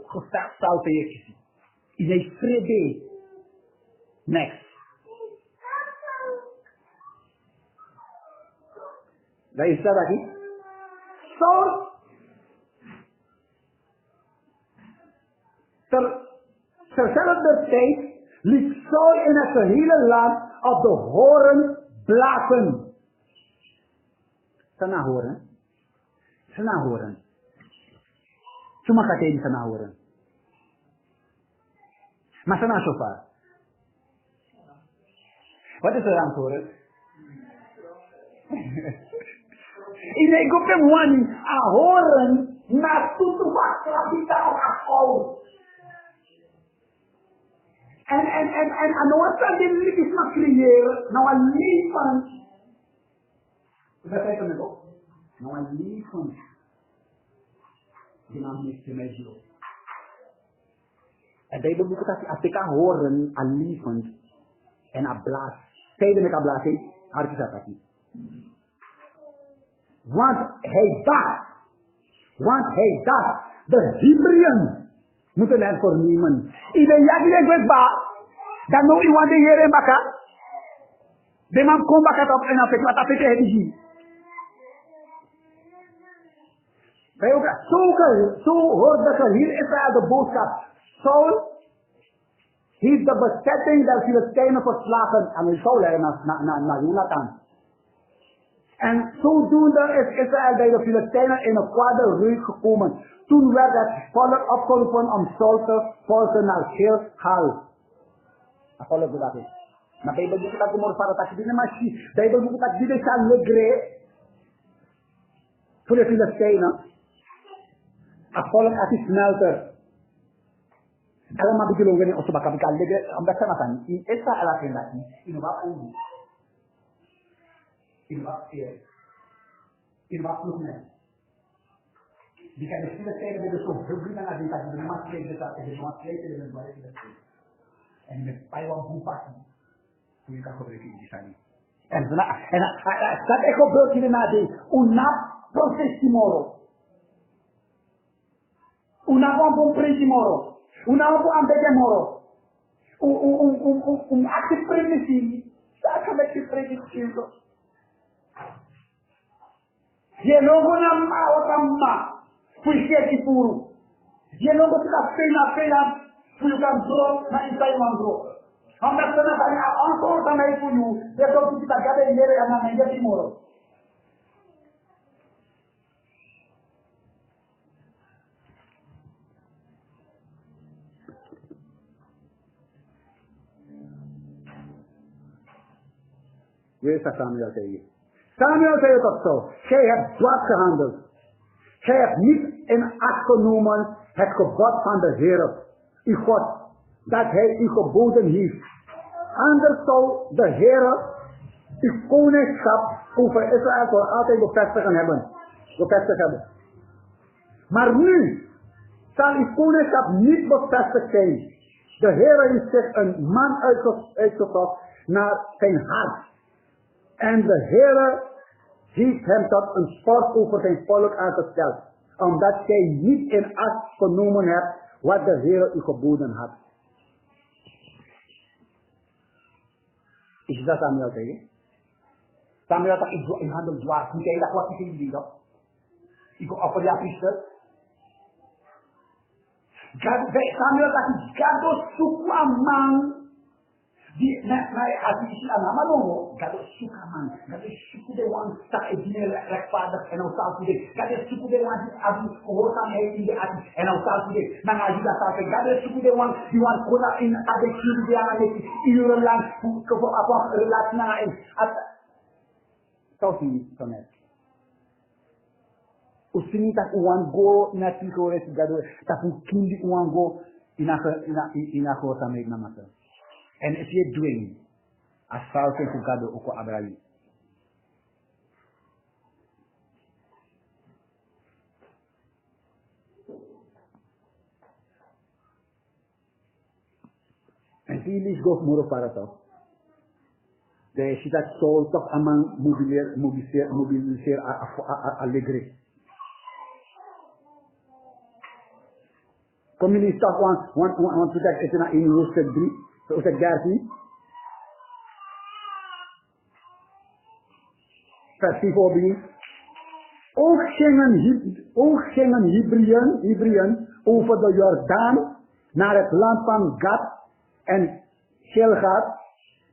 gevet zalving is. Is een vrede. Next. Daar is dat aquí. Zo. Terzelfde tijd liet Saul in het hele land op de hoorn blazen. Sana hoorn. Sana hoorn. Cuma kata ini sana hoorn. Maar sana shofar. Wat is er aan het horen? Ik hoop hem wani a horen na tudo wat labita op a kol. En aan de oorzaak die liefjes mag creëren, nou een leven. Dat heet het ook. Nou een leven. Die naam is de mij zo. En bij de boeken dat als ik horen aan leven en aan blaas. Zei met aan blaas, had ik dat niet. Want hij dacht, de Hebreeën moeten het voornemen. Iedereen jagelijk met ba, dan nou iemand de Heer in baka. De man komt baka op en dan wat dat betekent hij. Zo hoort dat hier Israël de boodschap. Saul, hij is de bezetting der Filistijnen verslagen. En hij zou leggen naar Jonathan. En zodoende is Israël bij de Filistijnen in een kwade reuk gekomen. Toen werd het volk opgeroepen om Saul te volgen naar Gilgal. Dat volk dat is. Maar Bijbel doet dat voor dat ik die machine. Bijbel doet dat die de zal legre voor de Filistijnen. Het volk dat is smelter. Allemaal beginnen we ons te bakken. Ik kan leggen omdat ze maken. In Israël dat in dat niet. In wat ook. In wat eer. In wat nog meer. Die kan de Filistijnen bij de zo'n verbinding aan die dat de man kreeg dat de man kreeg in het waar en met pijlen boem passen. Hoe je kan gebruiken in die zijn. En dat ik gebeurt hier na die una processimoro. Una bom presimoro. Una bom ambedemoro. Acte premisi. Dat kan met je prediking. Je logo na ma otama. Puisque que puro. Je logo fica pena. Fui kan drop na insai man drop. Omdat sana kami encore também puyu. Dia tu kita gada indere kana na dia timoro. Wees dat Samuel tegen. Samuel zei het ook zo. Gij hebt dwars gehandeld. Gij hebt niet in acht genomen het gebod van de Heer, uw God, dat hij u geboden heeft. Anders zou de Heer uw koningschap over Israël voor altijd bevestigd hebben. Maar nu zal uw koningschap niet bevestigd zijn. De Heer heeft zich een man uitgezocht naar zijn hart. En de Heer heeft hem tot een sport over zijn volk aangesteld. Omdat gij niet in acht genomen hebt wat de Heer u geboden had. Is dat Samuel tegen? Samuel dat ik handel dwaas. Moet jij dat wat ik in die dat? Ik ga offer ja priester. Samuel dat ik gado suku man. Die als ik aan hem alongo, gado suku man. Gado suku de wan sta edine rechtvaardig en ook zal toede. Gado suku de wan die abu gehoorzaamheid in de ati en ook zal toede. Maar als je dat zal zeggen, gado suku de wan die wan kona in adekje die aan het urenlang voor relatie naar en zou zien van het. Usini tak uang go na tiko res gado tak kindi uang go ina gehoorzaamheid naar masa. En if je doing as far as you gado oko abrayi. Filis gof muro para to. De sitat sol tok amang mobiliser alegre. Communist of want to take it in roasted beef, so it's a garden. Festival beef. Ook gingen Hebreeën over de Jordaan naar het land van Gad en Gilgal,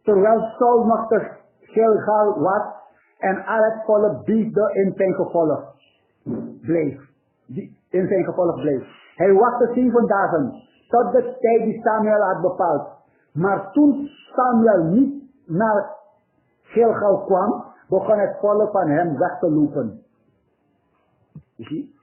terwijl Saul nog te Gilgal was en al het volk biefde in zijn gevolg bleef. Hij wachtte 7 dagen, tot de tijd die Samuel had bepaald. Maar toen Samuel niet naar Gilgal kwam, begon het volk van hem weg te lopen. Zie?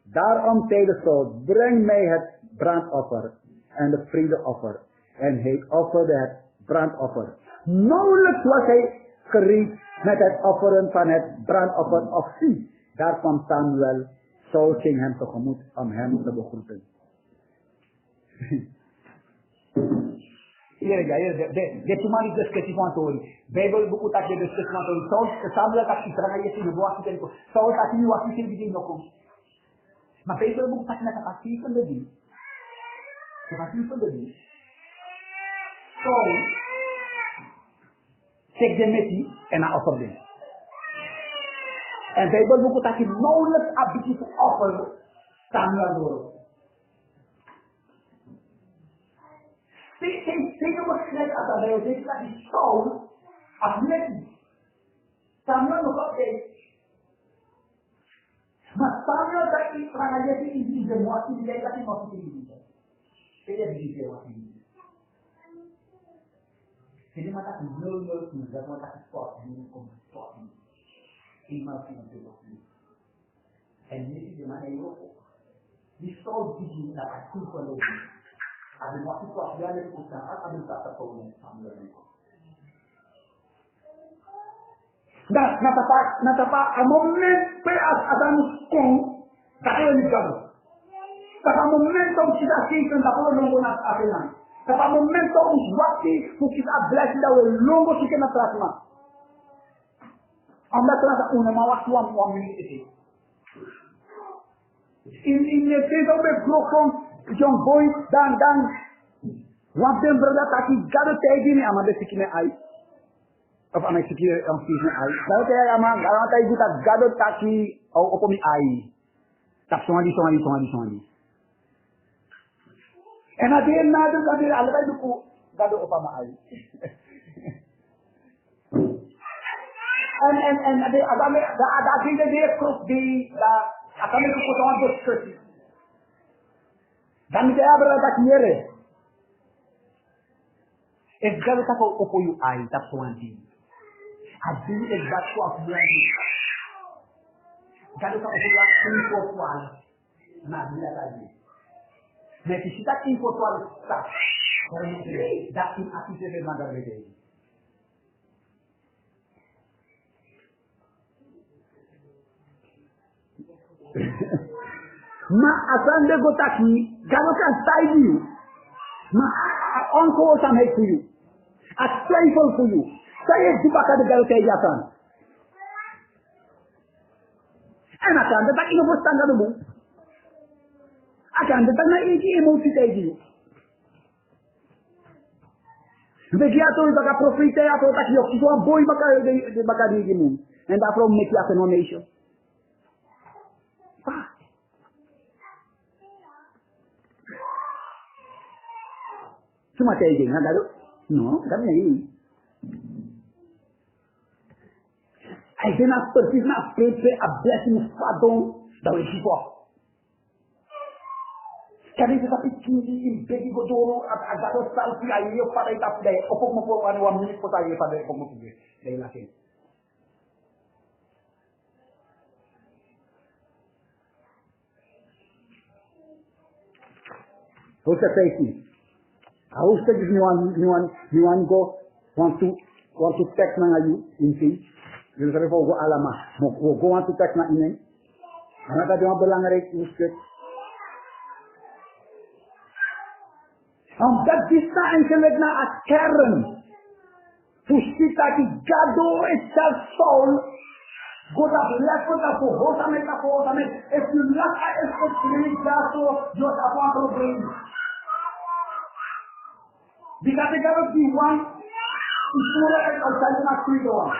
Daarom zeide Saul, breng mij het brandoffer en het vredeoffer. En hij offerde het brandoffer. Nauwelijks was hij gereed met het offeren van het brandoffer of zie. Daar kwam Samuel. Saul ging hem tegemoet om hem te begroeten. De cuma di discusi con tori. Bible buku tak de discusi con tori. Samuel tak citra ye si buat kita itu. Saul tak ni waktu sini di nokum. Ma Bible buku tak nak kasih pun dedi. Kasih pun dedi. Saul cek demeti en a offer dem. En Bible buku tak nauwelijks abdi te offer Samuel door. Tegen begrijp dat hij zegt dat die Saul aflet. Samuel nog oké. Maar Samuel dat hij vraagt je in de motie die hij dat hij nog niet in. Ele diz eu assim. Se ele matar com meu filho, vai matar com forte, não como forte. E mais que não tem assim. É nesse de maneira eu. De Saul diz da culpa do ada waktu keluarga dari usaha ada kata kaum Samuel itu. Natapa a momento adamos com daquele ligado. Tapa momento que está assim da polo longo na apelão. Tapa momento os wati que está blessed da o longo que na próxima. Anda trata uma waktu am minute. In the case of the broken young boy dan want them brother taki gado tegi ni amade sikine ai of amade sikine sikine ai gado tegi ama gado tegi buta gado taki au opomi ai tap songi and at the end na do kadi alai duku gado opama ai and the adame the adaki de cross di la akame ko to on the dan kaya berada kiri. Kalau tak kau opoyu ai tak suanti. Adi tak kau apuanti. Kalau tak opoyu ai kuat, nak bila lagi. Nanti kita info tuan tak. Kalau mungkin dakin api sebagai mandar lagi. Ma asande gotaki galo kan side you ma onko some hate to you a playful for you say it dibaka de galo kay yatan ana kan da taki no bostanga do akan da na iji emosi tayi Begia to baka profite ato taki yo so boy baka di gimu and that from make ya nation Cuma kayak gini, nggak ada? No, nggak nih. Ayo nak pergi nak pepe abdesnya padong dari siapa? Kali kita pikir bagi bodoro agak ada salsi ayo pada itu deh. Opok mau anu wamni kota ayo pada opok mau pergi. Dari lagi. Hoca safety. I was thinking you want to text na you in see. You sabi po go alama. Go want to text na inen. Ano ka diyan belangrijk usket. Omdat bisa eigenlijk naar een kern. Voorziet dat die gado is zelf soul. God have left us for hosamet. If you lack a especially gado, you have one problem. Because the gado is one, is pure and outside not free to one.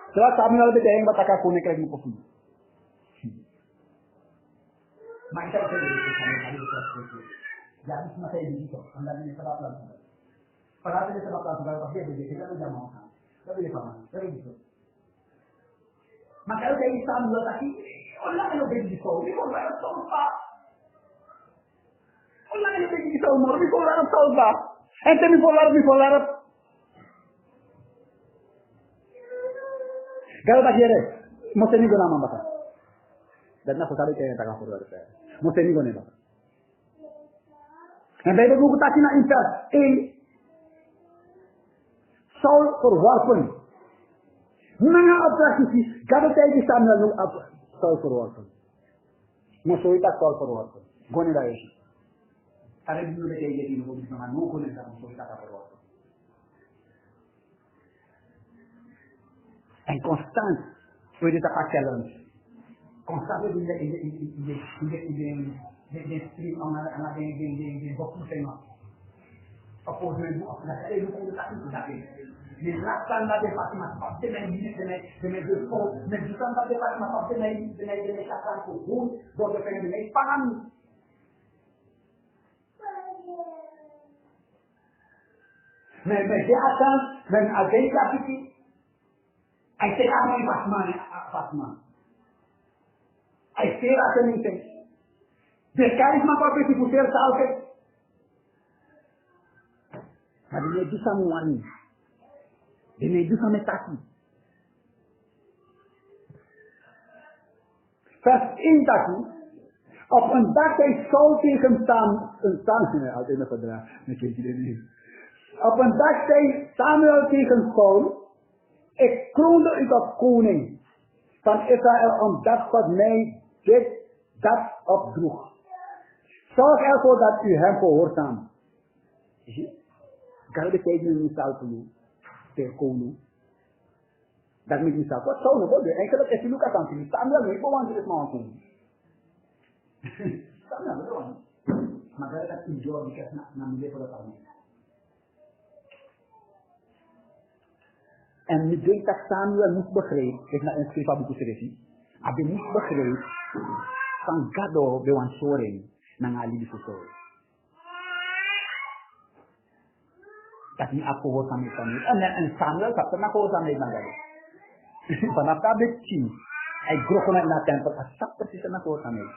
Setelah kami lalu berjaya bataka kuning kerja muka sini. Macam itu jadi jadi semua saya begitu. Anda ini sebab langsung. Pada ini sebab langsung kalau dia begitu kita tidak mau kan. Tidak boleh paham. Tidak begitu. Maka kalau saya Islam dulu tadi, orang yang begitu, ini orang yang solva. Orang yang begitu umur, ini orang yang solva. Ente bipolar. Kalau tak kira, mesti ni guna mambaka. Dan nak sekali kaya tak kapur ada saya. Mesti ni guna mambaka. En bij de boek dat je naar in vers 1 Saul verworpen. Mga opdrachtjes, kada tayo staan na nung Saul verworpen. Mosoy tak Saul verworpen. Gone da yun. Para di nyo na tayo yung tinubog ng mga nuko na sa mosoy tak verworpen. En constant, pwede ta challenge. Constant in de stream aan de bokken zijn. Opposed men bu apna kare lu ko ta ki da ke. Ni raktan da de Fatima pate men ni de de ko men dukan da de Fatima pate men de ka kan ko hu do de pen de paham. Men de akan men agay kapiti. Ay se amay Fatima. Ay se akan ni de carisma para que puser salve. Mas ele disse a muani. Ele disse a metaki. Vers 1 taki. Op een dag hij Saul tegenstaan. Als in de verdrag. Op een dag zei Samuel tegen Saul. Ik kroonde u tot koning van Israël omdat God mij dat opdroeg. Zorg ervoor dat u hem gehoorzaamt. Kalau betekent misal dulu, terkomen. Dat met misal, wat zou nog worden? En dat is die Lucas aan het Samuel niet gewoon dit maar doen. Samuel bedoel. Maar dat is een job die naar midden voor de familie. En met deze dat Samuel moest begrijpen, ik naar een schrift van boeken schreef, hij moest begrijpen van Gado bij een soring. Nang ali di foto. Tapi aku ho sampai kami. En Samuel tak pernah ho sampai nangari. Panap ka becin. Ay grupo na ina temper asap persis na ho sampai.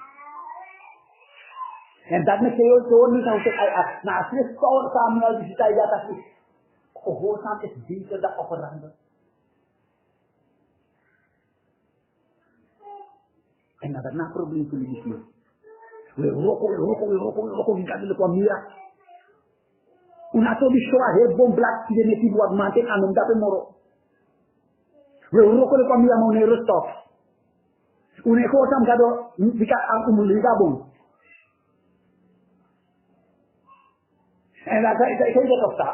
En dat me kayo to ni sa usik ay na asli Samuel di sita ya tapi ho sampai beter da operando. En dat na probleem tu di sini. We rokok hingga di luar mia. Unato di shoa he bom black di neti buat mati anum dapat moro. We rokok di luar mia mau nero stop. Uneko sam gado bika ang umuli gabung. En dat saya dat opsta.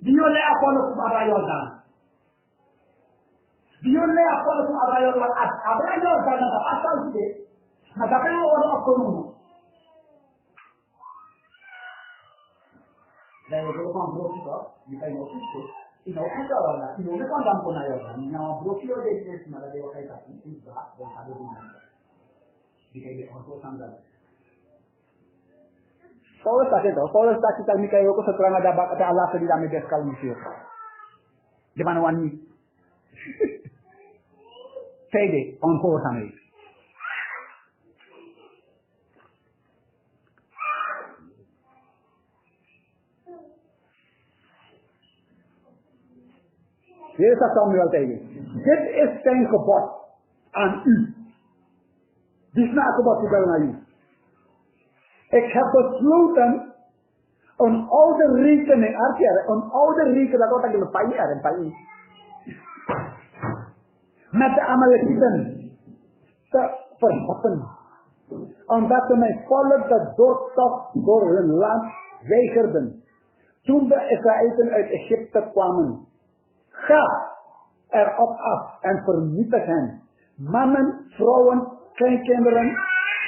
Dio le apolo ku abayodan. Dio le apolo ku abayodan. Abayodan na asal sih. Tapi orang apa dulu? Dan kalau kamu berusaha itu, jika ini itu orang, ini kan dampun aja kan. Nyawa berusaha dari sini malah dia pakai tapi itu dan ada guna. Jika ini orang sandal. Kalau tak kita mikir aku setelah ada bakat Allah sedih kami bersekal musuh. Di mana wani? Saya deh, on call sama itu. Dit is Samuel tegen. Dit is zijn gebod aan u. Dit is mijn gebod aan u. Ik heb besloten een oude rekening, een oude rekening, dat wordt een paai. Met de Amalekieten te verhoppen. omdat ze mijn volk de doortocht door hun land weigerden. Toen de Israëlieten uit Egypte kwamen. Ga erop af en vernietig hen. Mannen, vrouwen, kleinkinderen,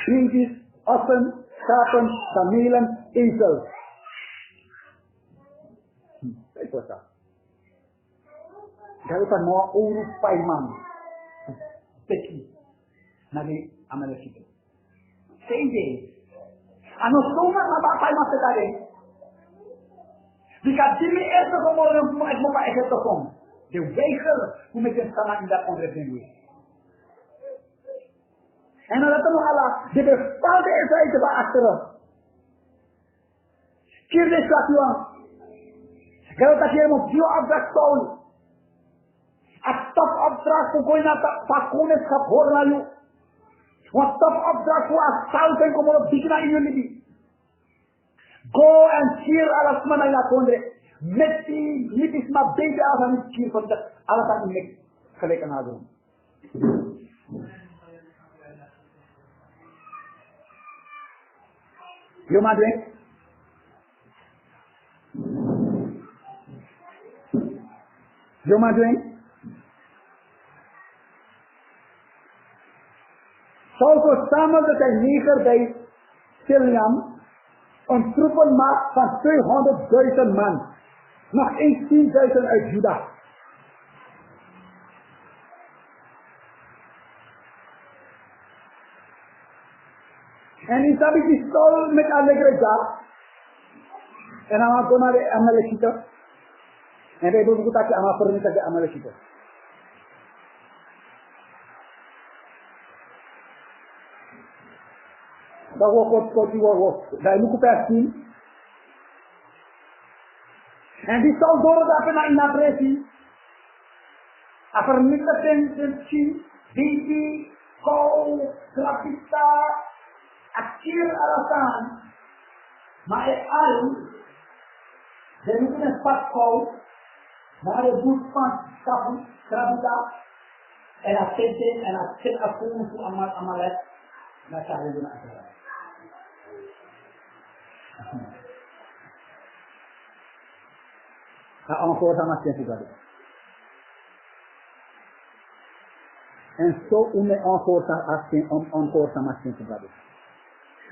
baby's, ossen, schapen, kamelen, ezels. Kijk wat dat. Daar is een mooie oorlog bij man. Peki. Naar die Amalekieten. Same en als zomaar naar dat bij man te gaan. Die gaat die me eerst nog om uit mijn eigen te komen. De weiger hoe met een samen in dat ondervinding. En dan laten we Allah, de bepaalde Israëlieten bij achteren. Kier de statuan. Kalau tak kira mau jual abstrak soul. Atap abstrak tu kau nak pakunes kap hoorn lalu. Atap abstrak tu asal kan kau mau bikin ini ni. Go and cheer alas mana ila kondre. Mesti nipis ma baby alas ni cheer kontak alas ani mek kalekan agam. Yo madre. Yo madre. Saul verzamelde zijn leger bij Siliam, een troepenmacht van 200.000 man. Nog eens 10.000 uit Juda. En in sabi die Saul met alegre dag. En dan gaan we naar de Amalekieten. En wij hebben dat je allemaal vernietigen de Amalekieten. Dat wordt wat. Dat moet je zien. En die zal doordappen naar in adressie. A vernietigen de chi, baby, kou, krapita, akir alasan. Maar al, ze moeten een spat kou. Naar de boet van krabita en dat zitten en dat zit afkomen voor amalet, dan gaan we doen het. Ga allemaal sama sien juga. En zo une encore sama sien juga.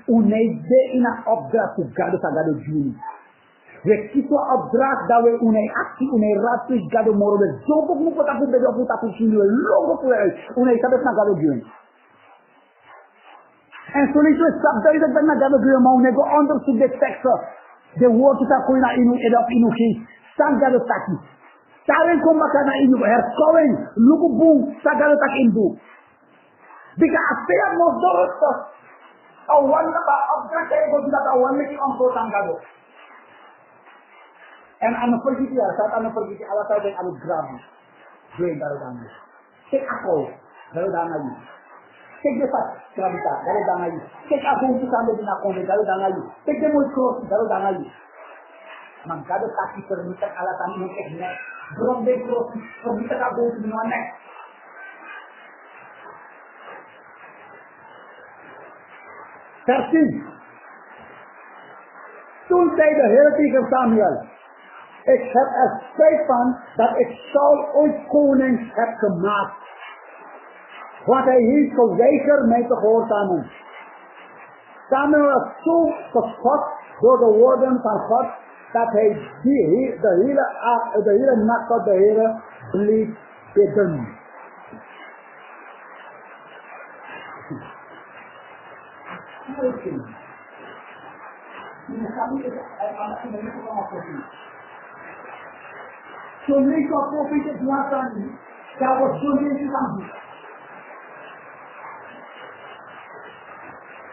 Une de ina opdracht voor gado sagado juni. We kiezen opdracht dat we une actie, une raad gado moro de zo ook moet dat we de op dat zien we logo voor uit. Une sabes na gado juni. En zo niet we stap dat je dat na gado juni maar une go onderzoek de teksten. De woorden dat koina inu edap inu ki. Sang gado taki. Taren kom makana inu herkowing. Lugu boom sang gado tak indu. Bika affair most dorostos. Awan ba opdracht dat je dat awan met die antwoord aan gado. En ano pergi dia, saat ano pergi dia, Allah tahu anu gram, dua baru dangai. Cek aku, baru dangai. Cek depan kerabita, baru dangai. Cek aku untuk sampai di nakon, baru dangai. Cek dia mau cross, baru dangai. Mangkado kaki permintaan Allah tahu yang eknek, belum deh cross, permintaan aku untuk mana? Tertib. Toen zei de Heer tegen Samuel. Ik heb er spijt van dat ik Saul ooit koning heb gemaakt. Want hij heeft geweigerd mij te gehoorzamen. Samuel was zo geschokt door de woorden van God dat hij de hele nacht tot de Heer bleef bidden. So make your profit is not done. That was donated something.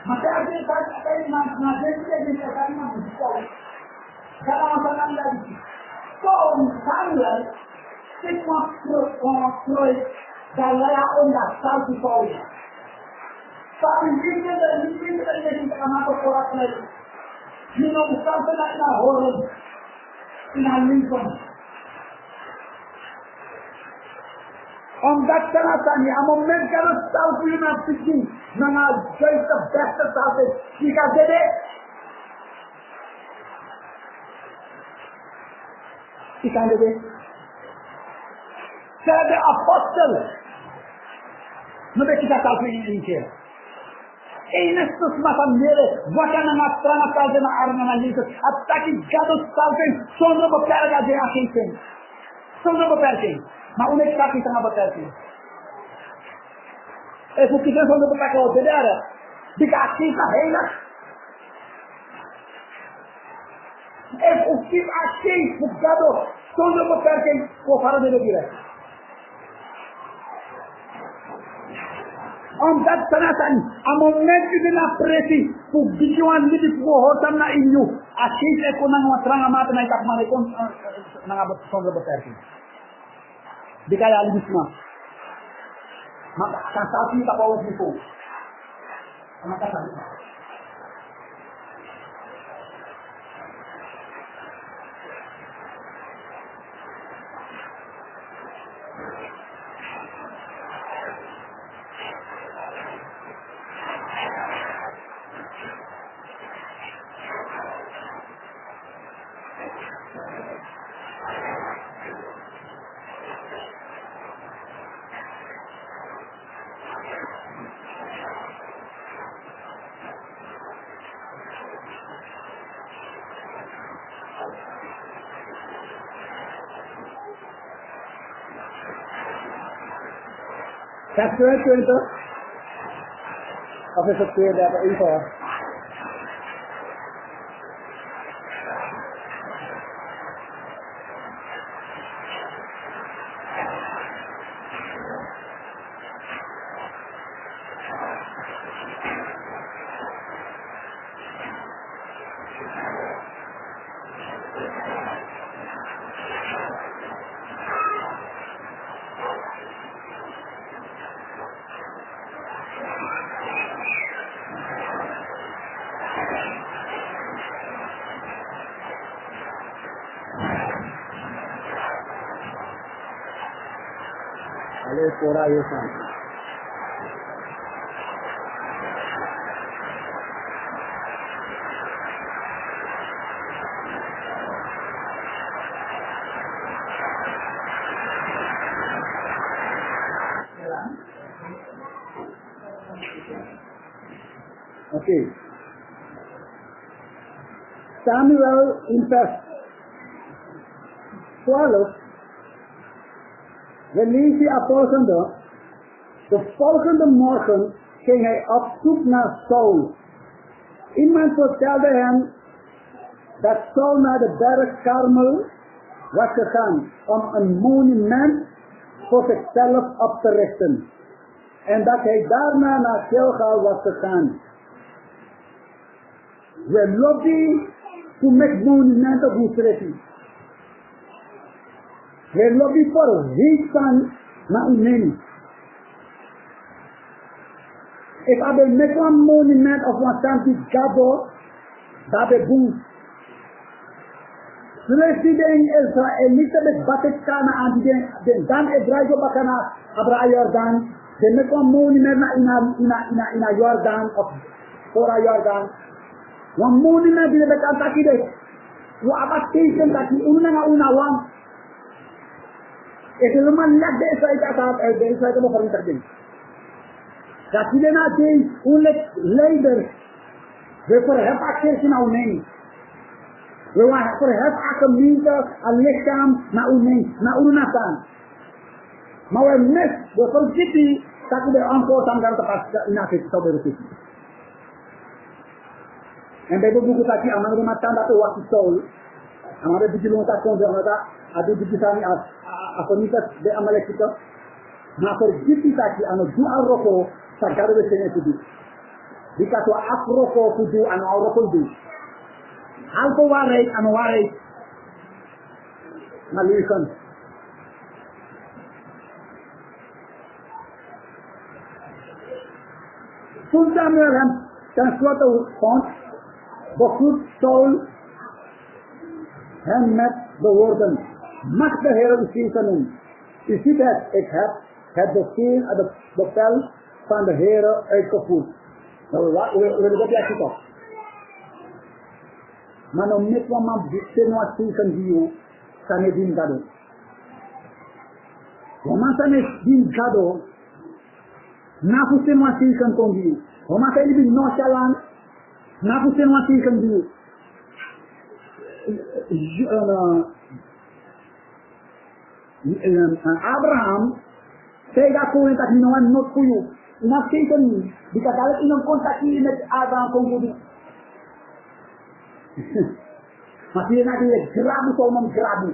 Maka ada yang lagi. So Samuel semua proyek dalaya onda salti kau. Tapi kita dari kamar orang lain. Kita bukan pernah hoorn in Lincoln. Omdat Tanatani, a moment que eu salvo e na piscina, não há jeito besta salve, fica dele. Fica dele. Said the apostle, não vê que já salvo em inteiro. Inestus masamere, wakana na trana kaze na arna na Jesus, até que gado salve, sono bo perga de akinten. Sono bo perga. Mas onde está aqui tanga bo perga? É porque já sono bo perga o dele, diga aqui tá reina. É o que aqui o gado sono bo perga, o faro dele direto. Omdat Tanatan, a moment que na presi, o bijuan ni di hotam na inyo, asis e ko nang matrang amat na itak mane kon nang abot song beterki. Dikaya alibisma. Maka kasati ta bawa dito. Maka kasati. Chapter 20 of the Spirit that info. Por ahí está. Okay. Samuel in vers 12. We lezen de volgende morgen ging hij op zoek naar Saul. Iemand vertelde hem dat Saul naar de berg Karmel was gegaan om een monument voor zichzelf op te richten. En dat hij daarna naar Gilgal was gegaan. We lobby to make monument of Israël. We lobby voor weekstand naar Uneni. If I will make one monument of one something gado, that will boom. President Elizabeth Batetkana and then Dan Edraigo Bakana Abra Jordan, they make one monument in a Jordan of Fora Jordan. One monument in the Kantakide. Wa about station that una one. It is a man like the Israel of the dat jullie na die leiders, we verheffen access naar Uneni. We verheffen access aan lichaam naar Uneni, naar Unatan. Maar we mis, we vergeten dat we de antwoord aan gaan te passen in Afrika zou bereiken. En bij de boeken dat je aan de matan dat we wat Saul, aan de bijzonder dat kon zeggen dat, aan de bijzonder afonitas de Amalekita, maar vergeten dat je aan het doel aan Roko Sagado de Sene Tudu. Dika to Afroko Tudu and Auroko Du. Alko Warai and Warai Malukan. Toen Samuel hem ten slotte vond, begroet Saul hem met de woorden: mag de Heer u zien. U ziet het, ik heb het bevel van de Heere uitgevoerd. Nou, we dat jij toch? Maar nog niet wat man wat zeggen die kan je zien gado. Want man is zien gado. Na fusen wat zeggen kon die. Want man kan je nonchalant. Na fusen wat zeggen die. Abraham zei dat koning dat niet nog voor jou. Na zeggen niet. Die kan dadelijk in een contact met Abraham komen doen. Maar dia nak dia grabu so mom grabu.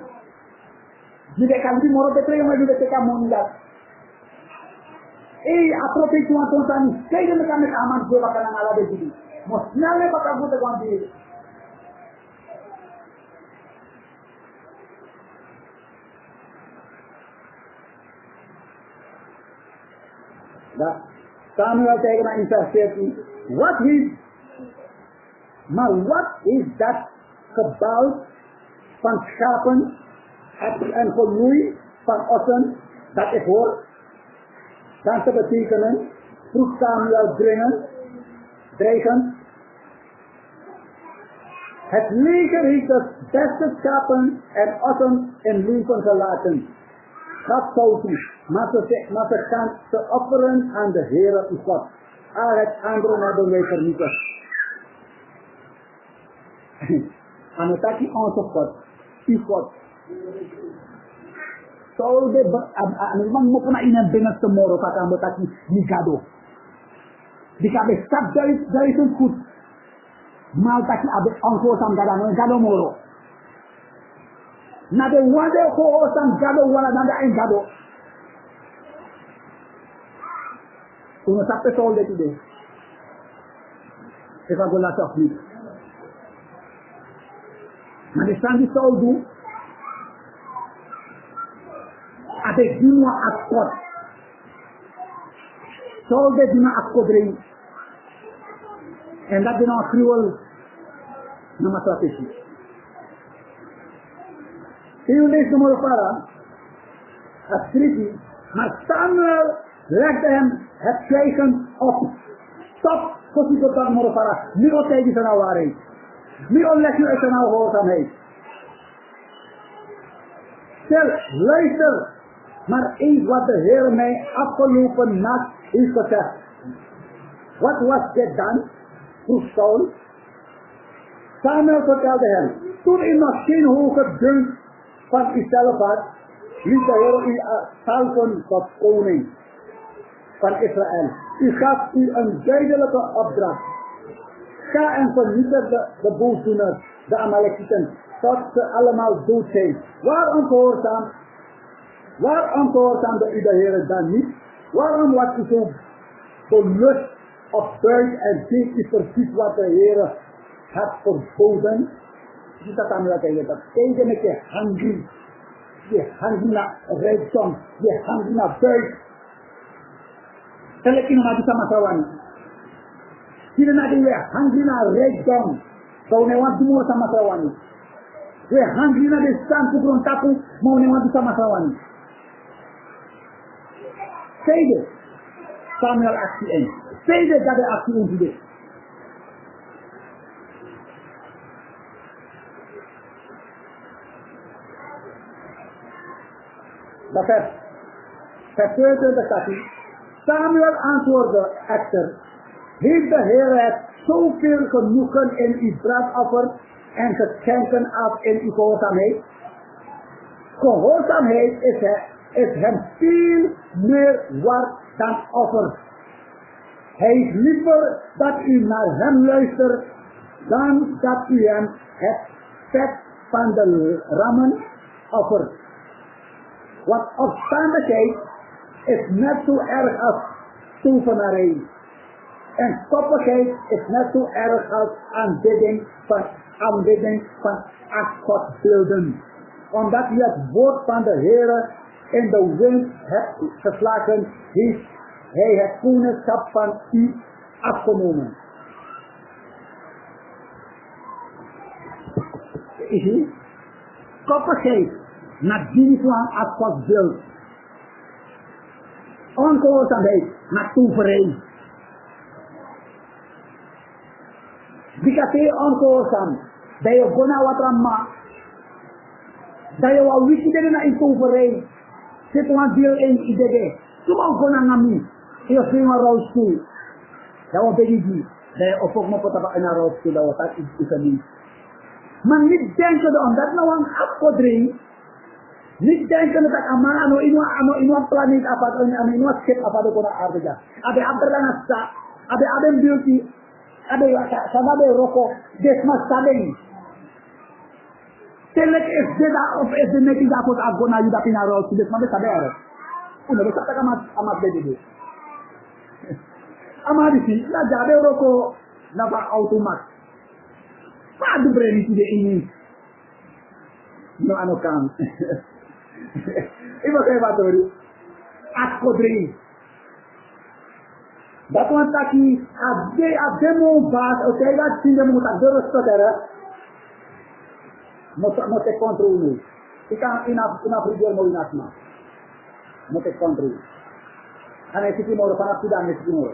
Dia kan di moro betre yang dia teka monda. Apropi tu anton tani. Kaya dia kan aman dia bakal ngala de jadi. Mosnale bakal buat kan dia. Dah Samuel tegen in vers 14. Maar wat is dat gebouw van schapen en geloei van ossen dat ik hoor? Dan te betekenen, vroeg Samuel dreigend. Het leger heeft de beste schapen en ossen in leven gelaten. Gaat zo toe, maar ze gaan ze offeren aan de Heere uw God. Al het andere hebben wij vernietigd. Anotaki onze God, uw God. Zo de memang mau kena ina bengas tomorrow kata anotaki nikado. Dika be stap dari goed. Mal taki abe onko sam gadano gado moro. Na de wade ho sam gado wala nanda en gado. Uno sape sol de today. Eva gola sofli. Maar de stand die zou doen, had ik die maar akkoord. Zou de die maar akkoord brengen. En dat is nou cruel, na maar strategie. Heel deze nummer para, het streven, maar Samuel legde hem het zwijgen op. Stop, voor die tot dat nummer para. Nu wat tegen zijn waarheid. Wie ontleg je uit zijn gehoorzaamheid? Stel, luister, maar eens wat de Heer mij afgelopen nacht heeft gezegd. Wat was dit dan? Vroeg Saul. Samuel vertelde hem, toen u nog geen hoge dunk van uzelf had, liet de Heer u zalven tot koning van Israël. U gaf u een duidelijke opdracht. Ga en vernietig de boosdoeners, de Amalekieten, tot ze allemaal dood zijn. Waarom gehoorzaamde u de Heer dan niet? Waarom was u zo belust op buit en deed u precies wat de Heer had verboden? Ziet dat aan wat hij zegt. Tegen met je hangry. Je hangry naar rijkdom. Je hangry naar buit. Tel ik iemand die sama sawan. Kita nak dia hungry na rijkdom. Kau ne want semua sama sawan. We hungry na de stand pukron tapu mau ne want sama sawan. Sede Samuel actie 1. Sede dat de actie 1 dit. Dat vers 22 staat hier. Samuel antwoordde echter. Heeft de Heer het zoveel genoegen in uw brandoffer en geschenken af in uw gehoorzaamheid? Gehoorzaamheid is hem veel meer waard dan offer. Hij is liever dat u naar hem luistert dan dat u hem het vet van de rammen offert. Want opstandigheid is net zo erg als tovenarij. En koppigheid is net zo erg als aanbidding van afgodbeelden. Omdat u het woord van de Heer in de wind hebt geslagen, heeft hij het koningschap van u afgenomen. Is u? Koppigheid, nadien van afgodbeeld. ongehoorzaamheid naar toevereen. Jika saya ongehoorzaam, dat je gona wat ramma, dat je wat wiki dede na toevereen, zit een deel in idee, semua gona ngami, je prima rolstoel, dat we begin, dat je op ook nog wat een rolstoel, dat we dat is niet. Maar niet denken dat omdat nou een afkodring, niet denken dat ama ano inu planet apa ano inu skip apa do kona aarde. Abe abderlana sa, abe beauty, abe sababe roko, desma sabeng. Selek is deda of is the making that was agona you da pinaro to desma sabe aro. Uno lo sapta kama amat bede. Amadi si na jabe roko na ba automat. Pa do breni ti de ini. No ano kam. Iba kayo ba ito? Ako drin. Batuan taki, abde mo bas, o kaya sinde mo takdoro sa tera, mo te kontrol mo. Ika ina-prigil mo inasma. Mo te kontrol. Ano siki mo, panap sida ang siki mo.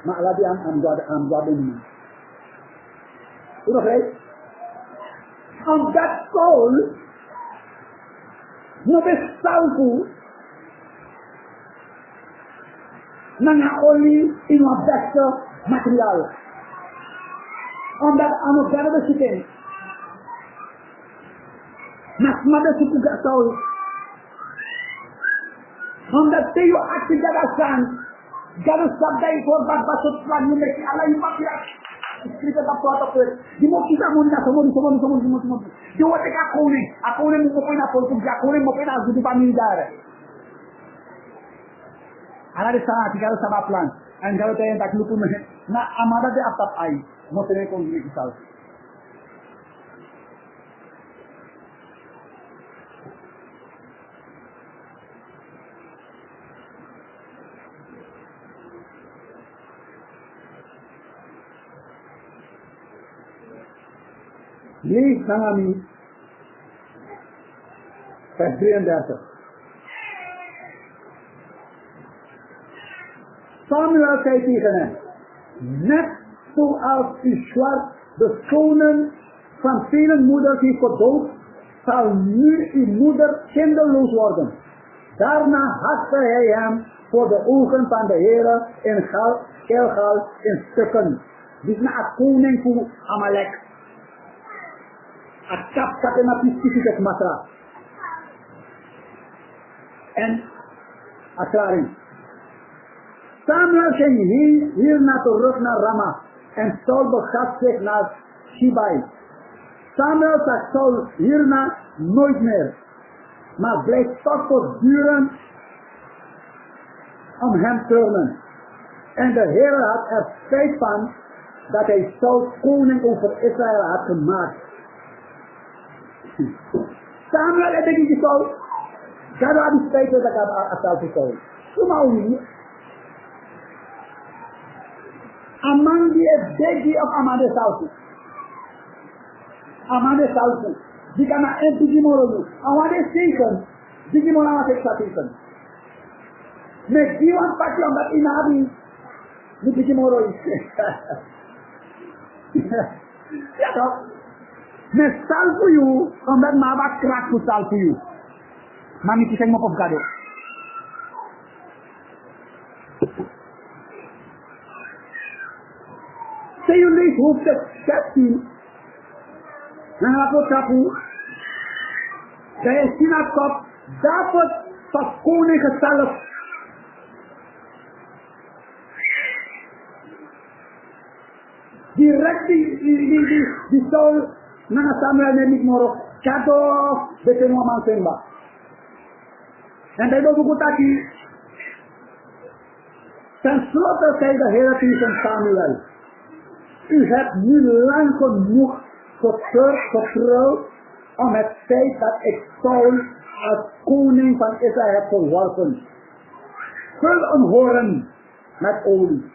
Maalabi ang gwadin mo. Okay? On that soul, no salvo nang olie in een beste materiaal. Omdat aan het derde zitten. Nas mada suku gasol. Omdat tayo actie gadasan, gadas sabday for bagbasot plan ni meki alay mapya. Escrita da porta por. Di mo kita mo na somo. Di wate ka akone mo ko na por kung akone mo na gudu pamilya. Ana de sana tigaro sa plan. Ang gawin tayo taklupo mo na amada de atap ay mo tene kong gikisal. Lees nangami vers 33. Samuel zei tegen hem, net zoals u zwart de zonen van vele moeders heeft gedood, zal nu uw moeder kinderloos worden. Daarna hakte hij hem voor de ogen van de Heere in Gilgal in stukken. Dit is een koning voor Amalek. Akap na specifiek matra. En akklaring. Samuel ging hierna terug naar Rama en Saul begaf zich naar Shibai. Samuel zag Saul hierna nooit meer, maar bleef toch voortdurend om hem turnen. En de Heer had er spijt van dat hij Saul koning over Israël had gemaakt. Samuel heb ik niet Saul. God had die spijt dat ik had Saul gekozen. Kom maar niet. Among die begi of amade sauce. Amade sauce. Jika na empty moro. Amade station. Jika mo na station. Nek diwan pati omdat inabi. Di bigi moro is. Ya toch? Nek salvo you omdat mabak crack to salvo you. Mami kiseng mo pagkado. Say you leave hoofdstuk 16. Dan gaat tapu. Dat je sinakop dapat tot koning gesalf. Direct die Saul na Samuel neemt moro. Kato bete mo man semba. En bij dat ook taki. Ten slotte zei de Heer tegen Samuel. U hebt nu lang genoeg vertrouwd om het feit dat ik Saul als koning van Israël heb verworpen. Vul een hoorn met olie.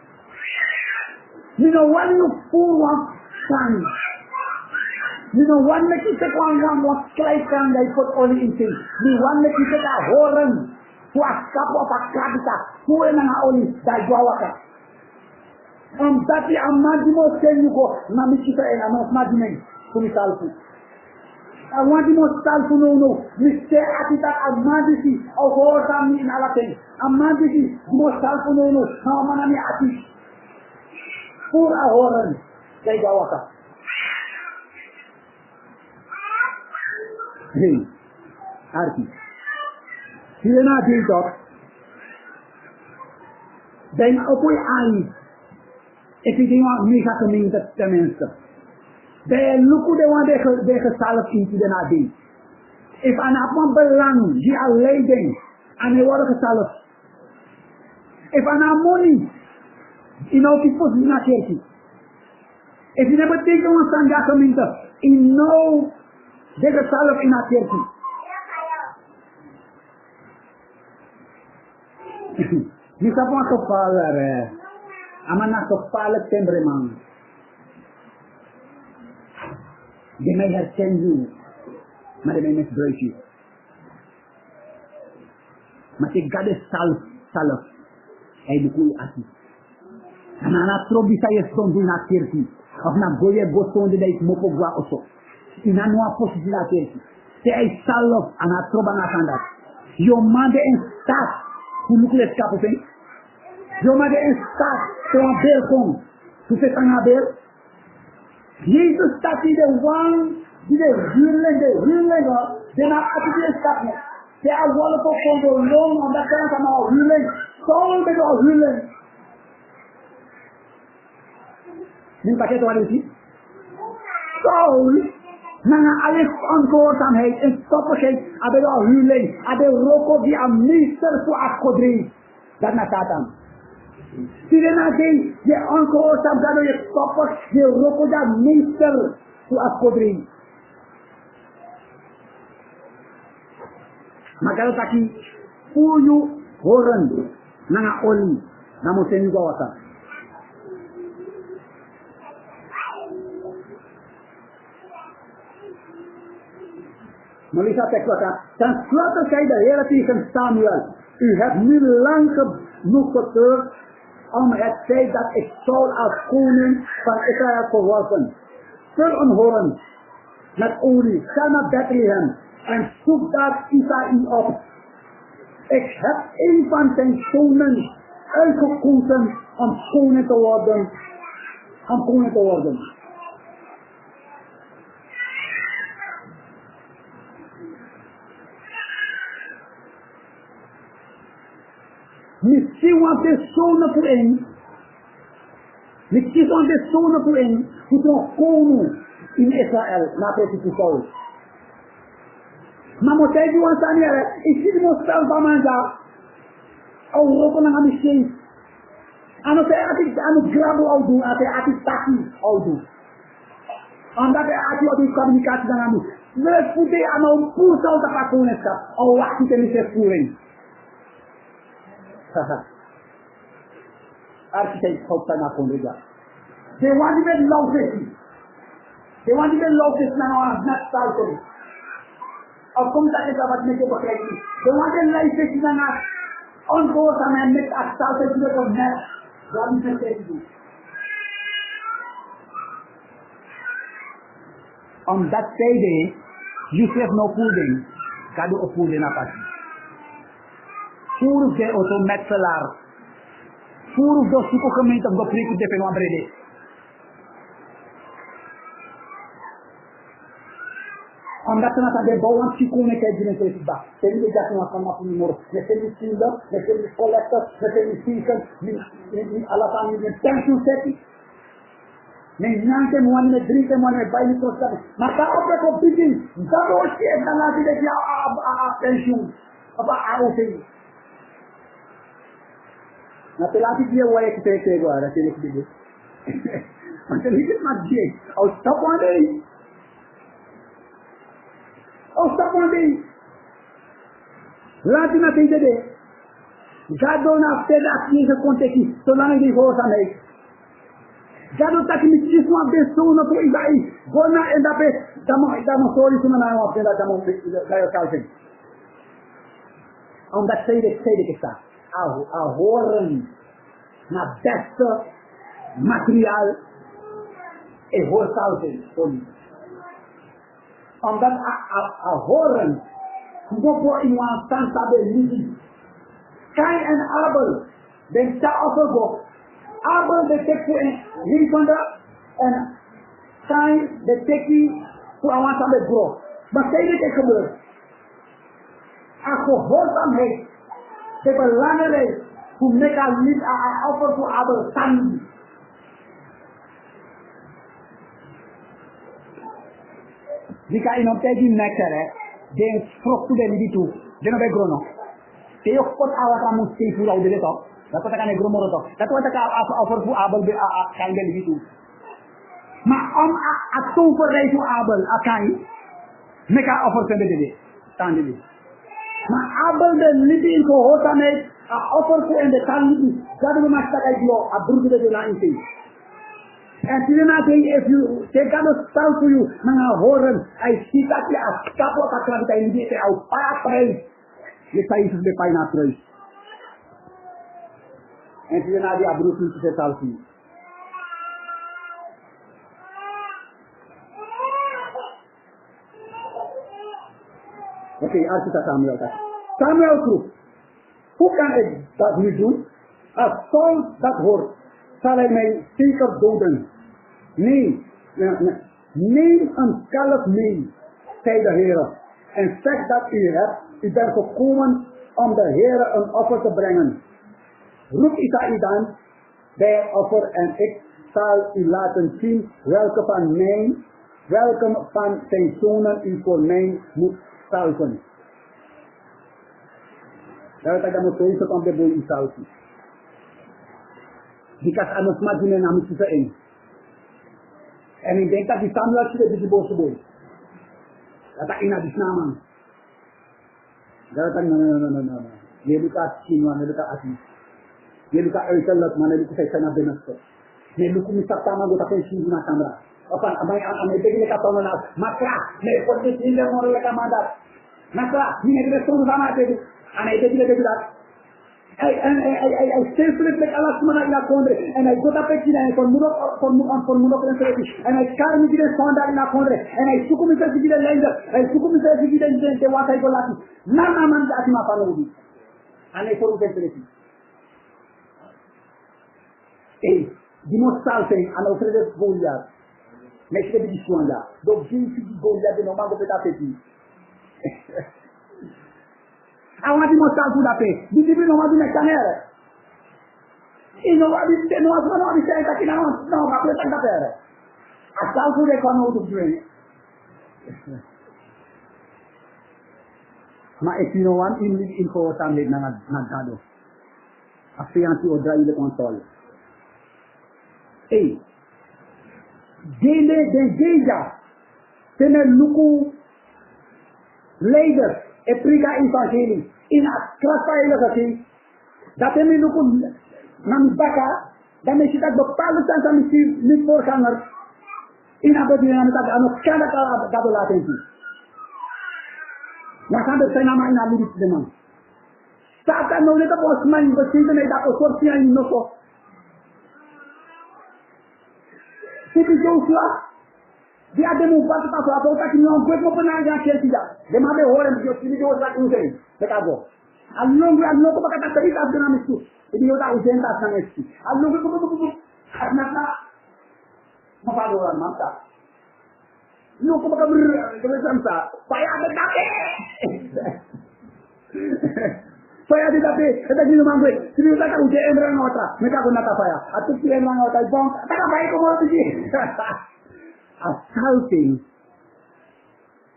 You know when you pull one sun. You know when you take one klei kan, they put olie in things. You want to take a hoorn. Fuakapo pakabita, fuwe na oli dajwawaka. Dati amadi mo senyuko na mikita ena no madimeng kumisalfu. Amadi mo salfu no miste atita amadi si au horta mi nalaten. Amadi si mo salfu no na mana mi ati. Pura horan dajwawaka. Hey, arti. Sila na dito. Dan apoy ay. Everything on me gaat gemeente tenminste. Bij lukken de one de gesalf in de nadien. If an apman belang die al leiding aan de worden gesalf. If an money in ook iets voor na kerkie. If je never take on stand ja gemeente in no de gesalf in na kerkie. Niet op wat gevallen Amana kepala tembremang. Dia may herken you. Mada may misbrace you. Mati gade salaf. Ay dukui ati. Anana trobi saya sondu na kirti. Of na goye bosonde da ik mopo gwa oso. Ina noa posisi na kirti. Se ay salaf ana troba na sandat. Yo mande en stat. Kulukule skapu pen. Yo mande en stat. Te een bel komt. Hoe zit aan haar bel? Jezus staat in de wang. Die de huurling. Die naar atelier staat met. Die al wallen op van de loon. Omdat ze aan haar huurling. Zo met haar huurling. Niet pakket wat is het? Zo. Na alle ongehoorzaamheid en stoppigheid. Hebben haar huurling. Hebben roko die aan minister voor afgodrie. Dat naar Satan. Sirena day, je ongehoorzaam dat je stoppers, je roko dat meester voor afkodring. Maar kalau taki, puyu hoorn, nanga olie, namun saya juga wasa. Melissa tekst dan slotte zei de Heer tegen Samuel, u hebt nu lang genoeg geturfd om het feit dat ik Saul als koning van Israël verworpen. Vul een hoorn met olie, ga naar Bethlehem en zoek daar Isaïe op. Ik heb een van zijn zonen uitgekozen om koning te worden. Misschien want de zonen voor een. Misschien want de zonen voor een. Moet nog komen in Israël. Na prediking Saul. Maar moet hij doen aan zijn heren. Ik zie hem zelf van mijn dag. Al roken aan mijn scheef. En als hij aan het grabbel al doen. Als hij aan het takkie al doen. Omdat hij aan die communicatie dan aan moet. We voeden aan een poes al te koningschap. Al wacht hij niet eens voering. Architect help sana kondega. They want to be love. They want to be love now not salary. Of come that is about make a crazy. They want to life is not on course and make a salary to the net. God is saying. On that day, you have no pudding. Kado o pudding na pati. Puro de autometselaar. Puro do suko gemeente om geprikt te doen brede. Omdat ze naar de bouwen psychone kijken in deze dag. Zijn die dat nog van af nummer. We zijn die zinder, we zijn die collectors, we zijn die zieken, niet alles aan die pensioen zetten. Nee, nanke moan met drinken moan met bijna kosten. Maar daar op het opbieting, dat was je dan laat je dat jouw pensioen of AOC. Na pelati dia wae kete agora aquele que digo. Mas ele diz mas dia, ao stop one day. Ao stop one day. Lá de na tende de. Gado na peda aqui que conte aqui, tô lá de rosa aí. Gado tá que me diz uma pessoa na tua aí. Bona enda pe, dá uma sorte na uma peda da mão da eu calcei. Omdat zij dit is dat. A hoorn naar beste materiaal is hoorsalving voor u. Omdat a hoorn Gopo in one santa believi. Kain en Abel, den ta offergo. Abel de teki en linkanda en Kain de teki voor een santa bro. Maar zij dit is gebeurd. A gehoorzaamheid, de belangrijk, hoe met a offer voor Abel sandi. Jika inom tegi nekere, den fruktu den bitu, den obe grono. Te yo kot awata musti fu law de to. Da ko takane gromo to. Da ko taka offer fu Abel be a kan den bitu. Ma a tu for rei fu Abel a kan. Meka offer se de tandi bi. Ma Abel de libi in ko hota me a offer fu en de tandi. Gadu ma sta kai dio a burdu de la inti. And you know, if you take out a style to you, now hoorn, I see that you have couple of accounts and you say, I'll pay a price. You say, it's the fine price. And you know, the abrupt to say, Zalving. Okay, Archita Samuel. Samuel group. Who can that we do? A soul that hoort. Zal hij mij zeker doden? Nee, neem een kalf mee, zei de Heer, en zeg dat u bent gekomen om de Heer een offer te brengen. Roep Isaïe dan bij het offer en ik zal u laten zien welke van zijn zonen u voor mij moet zalven. Dat is moet wezen om de boel in zalven. Because I must imagine na misi sa en. En ik denk dat die Samuel sila di boos boy. Kata ina di naman. Kata no. Ye luka sinwa, ne luka ati. Ye luka eusalat, ne luka sa sana benasto. Ne luka misak tama go ta ko sin na kamera. Opan amay begin ka tono na makra, ne poti sinda mo le ka mandat. Makra, ni ne resto sama te. Ana ite dile be dat. I self-reflect Allah subhanahu wa ta'ala and I got up at and for munok and I carry me the sound in a corner and I took me to the land I took me to the what I got lucky. Nana man that my family. And I for the hey, the most Zalving and also the Goliath. Next to this one da. Do jinsi Goliath no mango petapeti. I want to mostrar tudo a pé. Diz-me não vai me caneira. E não vai me sair daqui não vai me sair da terra. A salvo de quando eu drink. Mas if you know one in for tamid na nagado. A fianti o drai le console. Ei. De geja. Tene luku leiders. E prega evangelie in a krasaile gati dat hem nu kon nam baka dan is het bepaalde stand aan niet voorganger in abedien aan het aan het kada dat laten zien maar kan het zijn naam in abedien de man Satan no net op man besinten en dat soort in no so Siti Joshua dia demu pas atau tak nyong gue mau pernah yang tidak. Dia mabe orang dia sini dia orang usen. Bekago. Along ko bakata tadi tak dengan itu. Jadi dia tak usen tak sama itu. Along ko karena apa orang mantap. Lu ko bakal bersamsa. Saya ada tapi. Saya ada tapi. Kita di rumah gue. Sini tak usen emrang otra. Mereka guna apa ya? Atau si emrang otra bong. Tak baik ko mau pergi. A Zalving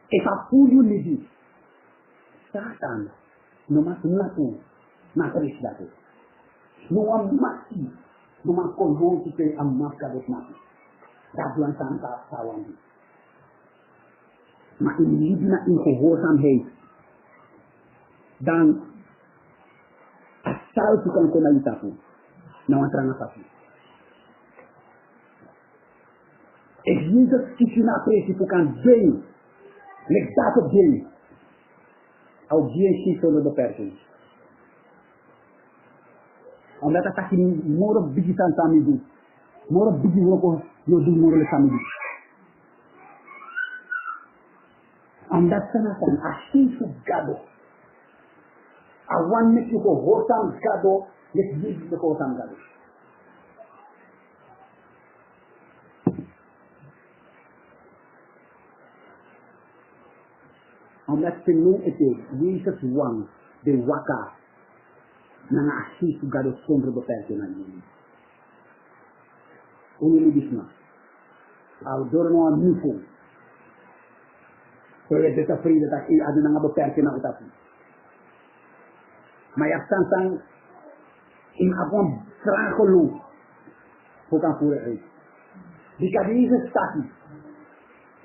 is a full unity. Satan, no mas nato, na trisdade. No amati, no mas konhon que a marca dos natos. Daduan santa sawandi. Ma in na in gehoorzaamheid. Dan a Zalving kan konalitafu. Na wantranga papi. Ik zie dat ik na precies voor kan zijn. Leg dat op zijn. Al die en shit onder de persen. Omdat dat je moro bigi san sami doen. Moro bigi woko yo doen moro le sami doen. Omdat ze na san ashifu gado. Awan mek yuko hotam gado, yet yid yuko hotam gado. Omdat ze nu ete, Jezus wang, de waka, na ashifu gado zonder beperking aan jullie. Jullie bisma. Al door no aan niveau. So je dit tevreden dat je ada na beperking aan utapi. Maar je hebt dan in abon tragelo bukan pura uit. Jika deze stati,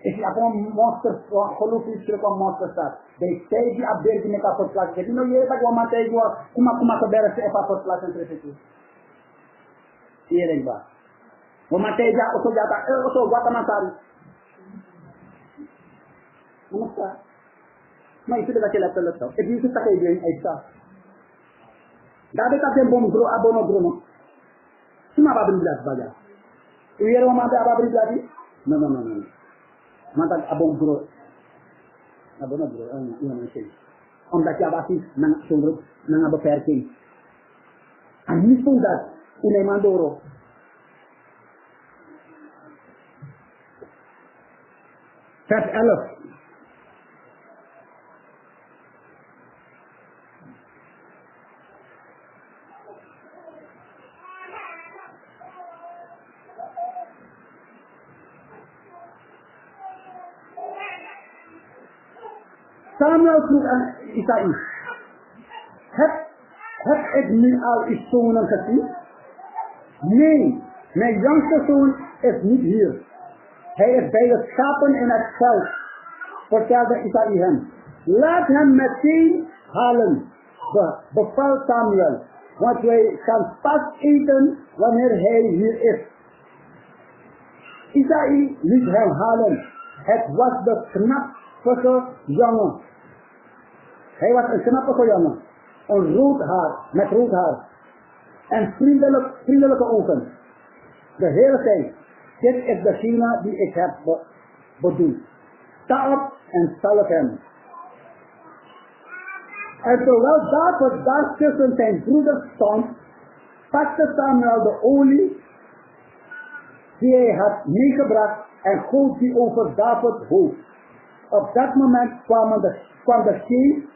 is je abon monster geloof is je abon monster stat. De tijd die abdergi met apot plaats. Je no je tak wama tijd wa kuma keberes e apot plaats en trefe. Iya ba. Wama tijd ja oso jata oso wata masari. Namaskar. Maar itu dah celak celak tau. Itu tak kayak dia aisa. Dah dekat dia bom gro abono gro no. Cuma apa beri jelas baca. Uyer wama ada apa beri jelas? No. Mata abong gro. Abono gro. Iya macam. Om tak siapa sih nang sungguh nang apa perking. Ani pun dah unai mandoro. Vers 11. Samuel vroeg aan Isaïe, heb ik nu al iets zonen gezien? Nee, mijn jongste zoon is niet hier. Hij is bij de schapen in het veld, vertelde Isaïe hem. Laat hem meteen halen, beval Samuel, want wij gaan pas eten wanneer hij hier is. Isaïe liet hem halen. Het was de knappige jongen. Hij was een knappige jongen. Een rood haar, met rood haar. En vriendelijke ogen. De Heer zei, dit is degene die ik heb bedoeld. Sta op en zalf hem. En terwijl David daar tussen zijn broeders stond, pakte Samuel de olie die hij had meegebracht en goot die over Davids hoofd. Op dat moment kwam de geest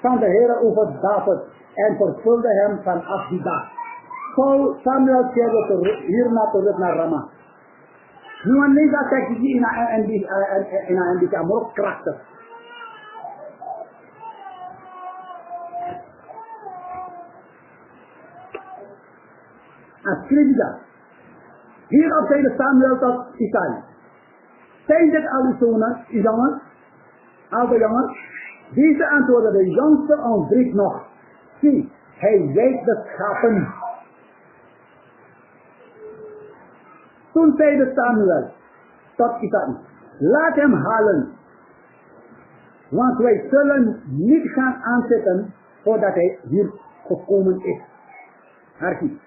van de Heer over David en vervulde hem vanaf die dag. Samuel keerde hierna terug naar Rama. Nu aan deze tekst in een amor krachtig. Als Krediga. Hierop zeide Samuel tot Isaïe. Zijn dit al uw zonen, uw jongens? Al de jongens? Deze antwoordde, de jongste ontbreekt nog. Zie, hij wijdt de schapen. Toen zeide Samuel tot Isaïe, laat hem halen, want wij zullen niet gaan aanzitten voordat hij hier gekomen is. Archie.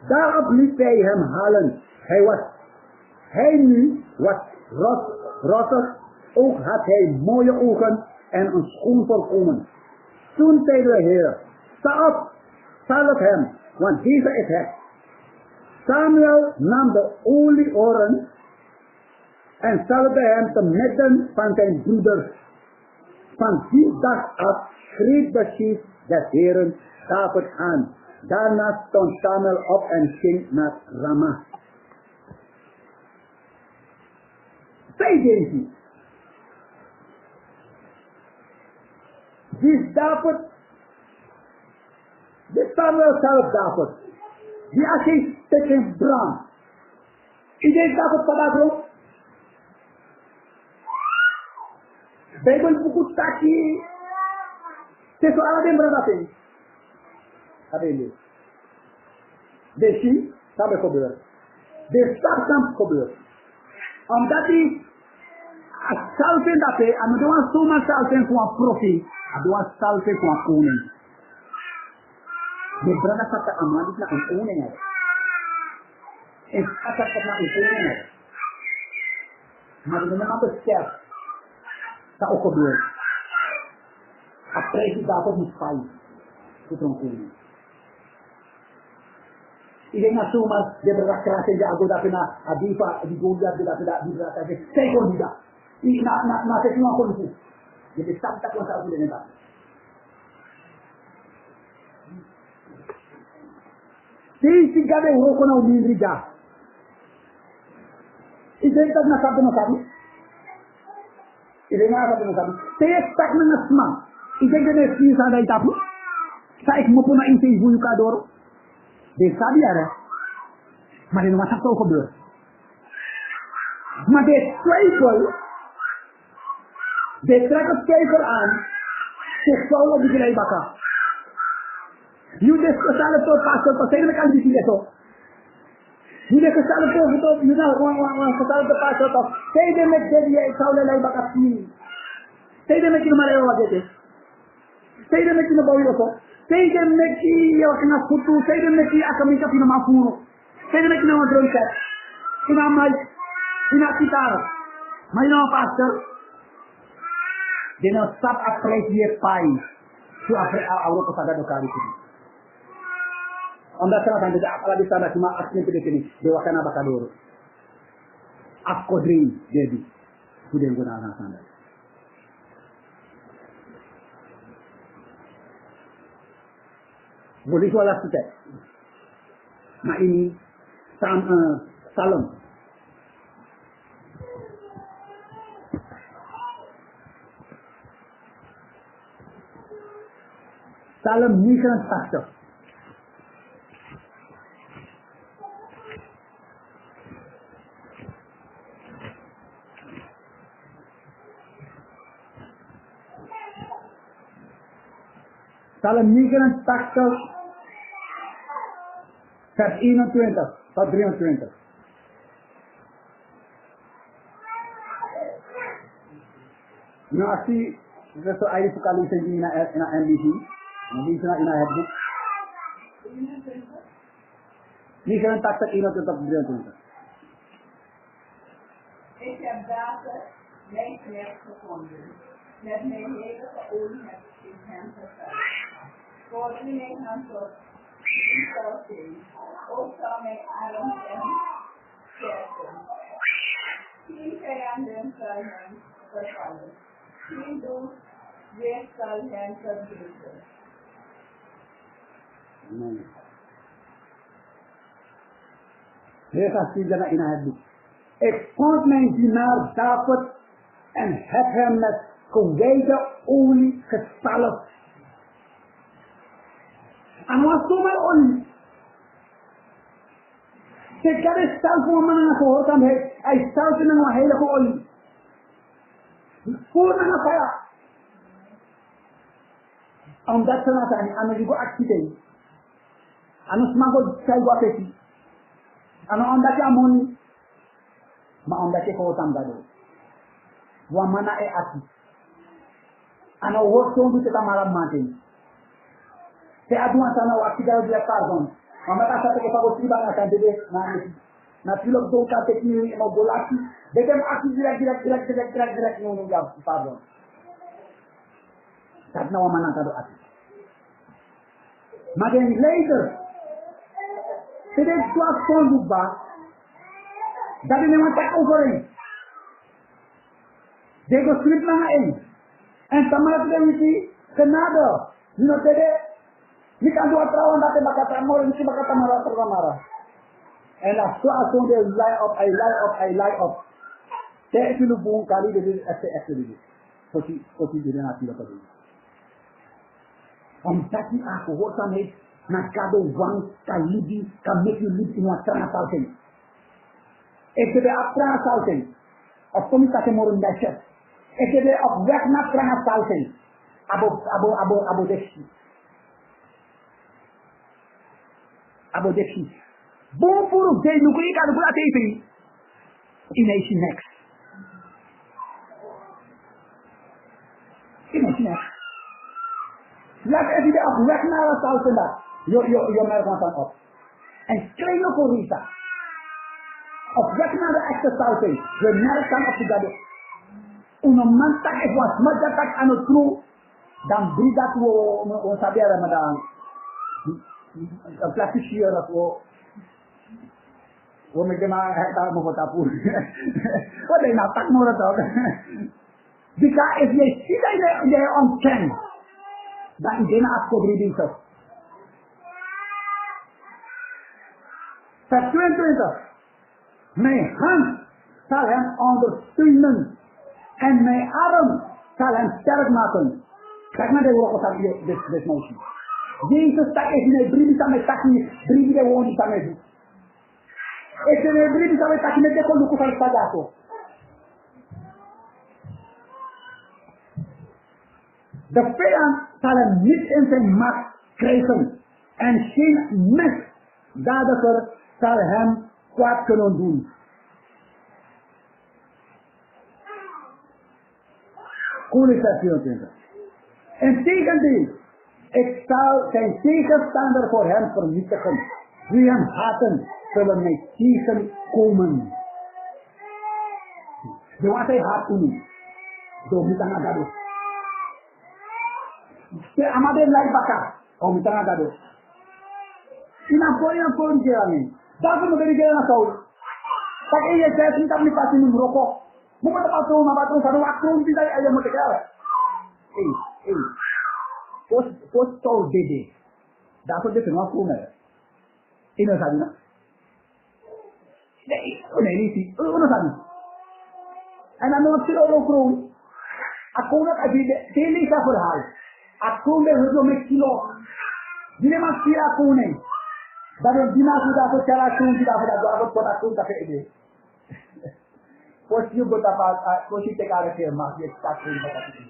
Daarop liet hij hem halen. Hij nu was rossig, ook had hij mooie ogen en een schoon voorkomen. Toen zei de Heer, sta op, zalf hem, want deze is het. Samuel nam de oliehoorn en zalfde hem te midden van zijn broeders. Van die dag af schreef de geest des Heeren David aan. Daarna stond Samuel op en ging naar Rama. Zij deze. Die David, die Samuel zelf David, die als hij tegen brand. Iedereen David pada bro. Bijbel buku taki. Sesu ala dem berada Abele. De zie, dat gebeurt. De stapkamp gebeurt. Omdat hij salven dat hij, en we doen zomaar salven voor een profie, we doen salven voor een koning. De brada kata amadi na unkune nga. En kata na unkune nga. Maar de naam besef. Sa okobeur. Apresi dapat mispai. Putrong kuno. Ilang nga sumas, de brada klase de agoda pina adifa di golia de da di brada de sekondida. Na sesuatu kondisi. Jadi sabta ko sa ulo nila. Si gabe uroko na umindriga. Identat na sabi mo sabi. Idengat sabi mo sabi. Testak na nasma. Idengat na si sa dai tapu. Sa ik mo po na insi huyu ka doro. De sabi ara. Mari no masak ko dor. Ma de streven. De trek streven aan. Se solo bigilay baka. You descosalo to pastor to say kan disi eso. You descosalo to you know one cosalo to pastor to say de me de dia saule lai bakati. Say de me kino mare wa gete. Say de me kino bawi ko. Say de me ki yo kana futu say de me ki akami ka pino mafuro. Say de me kino drum set. Ina mai ina kitar. Mai no pastor. De no stop a place here pai. Su apre auro ko sada do kari kini. Onda sana tanda apala di sana cuma asli pede kini dewa kana bakadoro. Akodri jadi sudah guna anak sana. Boleh soal kita. Nah ini salam. Salam ni kan faktor. Salam migran takte vers 21 tot 23. Nou als je zo eigenlijk kan lezen in een MBC, dan lees je in een boek. Migran takte 21 tot 23. Ik heb data mijn knecht gevonden. Met mijn hele olie heb ik hem gevuld. Koordineer hem tot instelling. Ook zal mijn arm en sterken. 10 vijanden zal hem vervallen. 10 dood weer zal hem verdrukken. Amen. Dit is die in het boek. Ik vond mijn dienaar David en heb hem met gewijde olie gesalfd. En wat zo met olie? Kijk, dat is zelf voor mannen gehoord aan hij stelt in een heilige olie. Voor een affaire. Omdat ze naar zijn, aan de activiteit. En ons mag ook zijn wat is. En omdat je amoni, maar omdat je gehoord aan dat doen. Wa mana ati. En dan wordt zo'n doet het aan malam matin. Te aduan sana waktu dah dia pardon. Mama tak sampai ke pabos tiba akan jadi na pilot do ka teknik mau bolaki. Bekem aku direct ngomong jawab pardon. Karena wa mana kado ati. Maar dan later, dit is zoals zondoekbaar, dat is niemand tak overeen. Dia go slip na ngayon. En sama kita mesti kenada. Nino tede, ni kan dua trawan dati bakata mo, ni bakata marah. En as so they lie up. Te itu bung kali dia actually. Kosi dia na tira kali. Omdat die gehoorzaam heeft naar kado wang, kan libi, kan make you live in wat transalting. Ik heb de transalting. Of kom ik dat je morgen bij chef. Ik heb de op weg naar transalting. Abo dekshi. Boom puro, de nukui kan gula tevi. Ination next. Ination next. Laat even op weg naar het salten daar. je merkt dan op. En kleine corita. Op weg naar de echte zalving. We merken op de gado. Een man tak het was, maar dat tak aan het kroeg. Dan brie dat we saberen met een plastic hier dat we met hem aan het mogen tapu. Wat is nou tak nodig toch? Jika if je ziet dat je ontkent, dan is het afgebreid. Vers 22. Mijn hand zal hem ondersteunen en mijn arm zal hem sterk maken. Kijk naar de woorden van dit motie. Jezus staat in een brief met takkie, brief de woorden van mij. Het is een brief met takkie met de kondoek van het pagato. De vijand zal hem niet in zijn macht krijgen en geen misdadiger zal hem kwaad kunnen doen. Vers 24. Integendeel, ik zal zijn tegenstander voor hem vernietigen. Wie hem haten, zullen mij tegenkomen. De wat hij haat doen, door niet aan dat doen. De amade lijkt baka, om niet aan dat doen. In een voor een keer alleen. Daarvoor moet ik een keer tak je zegt niet dat ik pas in een rokko. Moet het patroon, maar patroon van een acroon die je moet krijgen. Post tol dede. Daarvoor dit nog komen. In een zadina. Nee, niet. Een zadina. En dan nog veel acroon. Acroon dat je de hele verhaal. Acroon de hulp met kilo. Die maar vier acroon. Dat is die naast dat cara acroon die dat voor acroon dat je Post je goed apa, post je tekar ke mas je tak in dat is.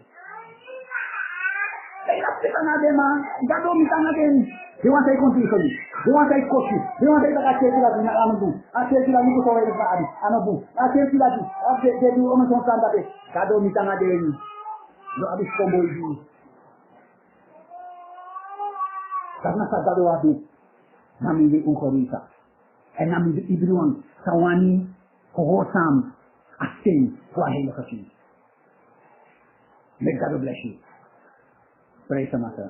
Kaya kita na de man, gado mi tanga den. Di want ay condition. Di want ay coach. Di want ay taka cheki la na amu. A cheki la ni ko tawai fa abi. Anabu. A cheki la di. A de du o son sanda be. Gado mi tanga den. Do abi kombo yi. Karena sa gado abi. Nami di unkorita. En nami di ibruan sawani kohosam. Asking voor hele gezien. May God bless you. Praise the Master.